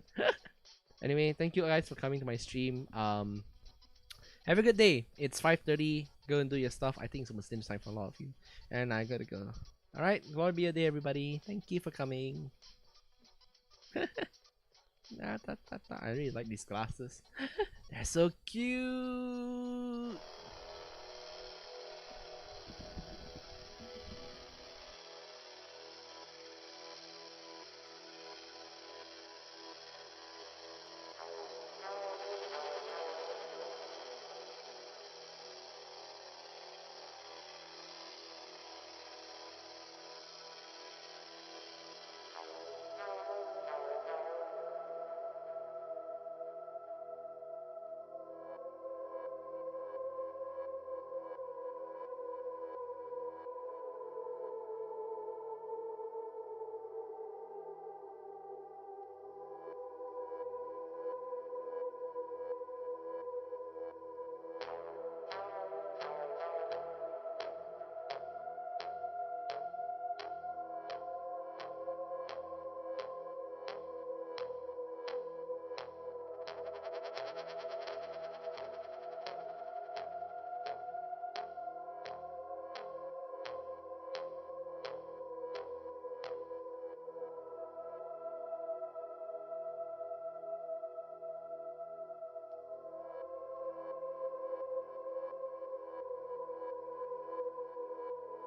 Anyway, thank you guys for coming to my stream. Have a good day. It's 5:30. Go and do your stuff. I think it's Muslim time for a lot of you, and I gotta go. All right, go and be a day, everybody. Thank you for coming. I really like these glasses. They're so cute.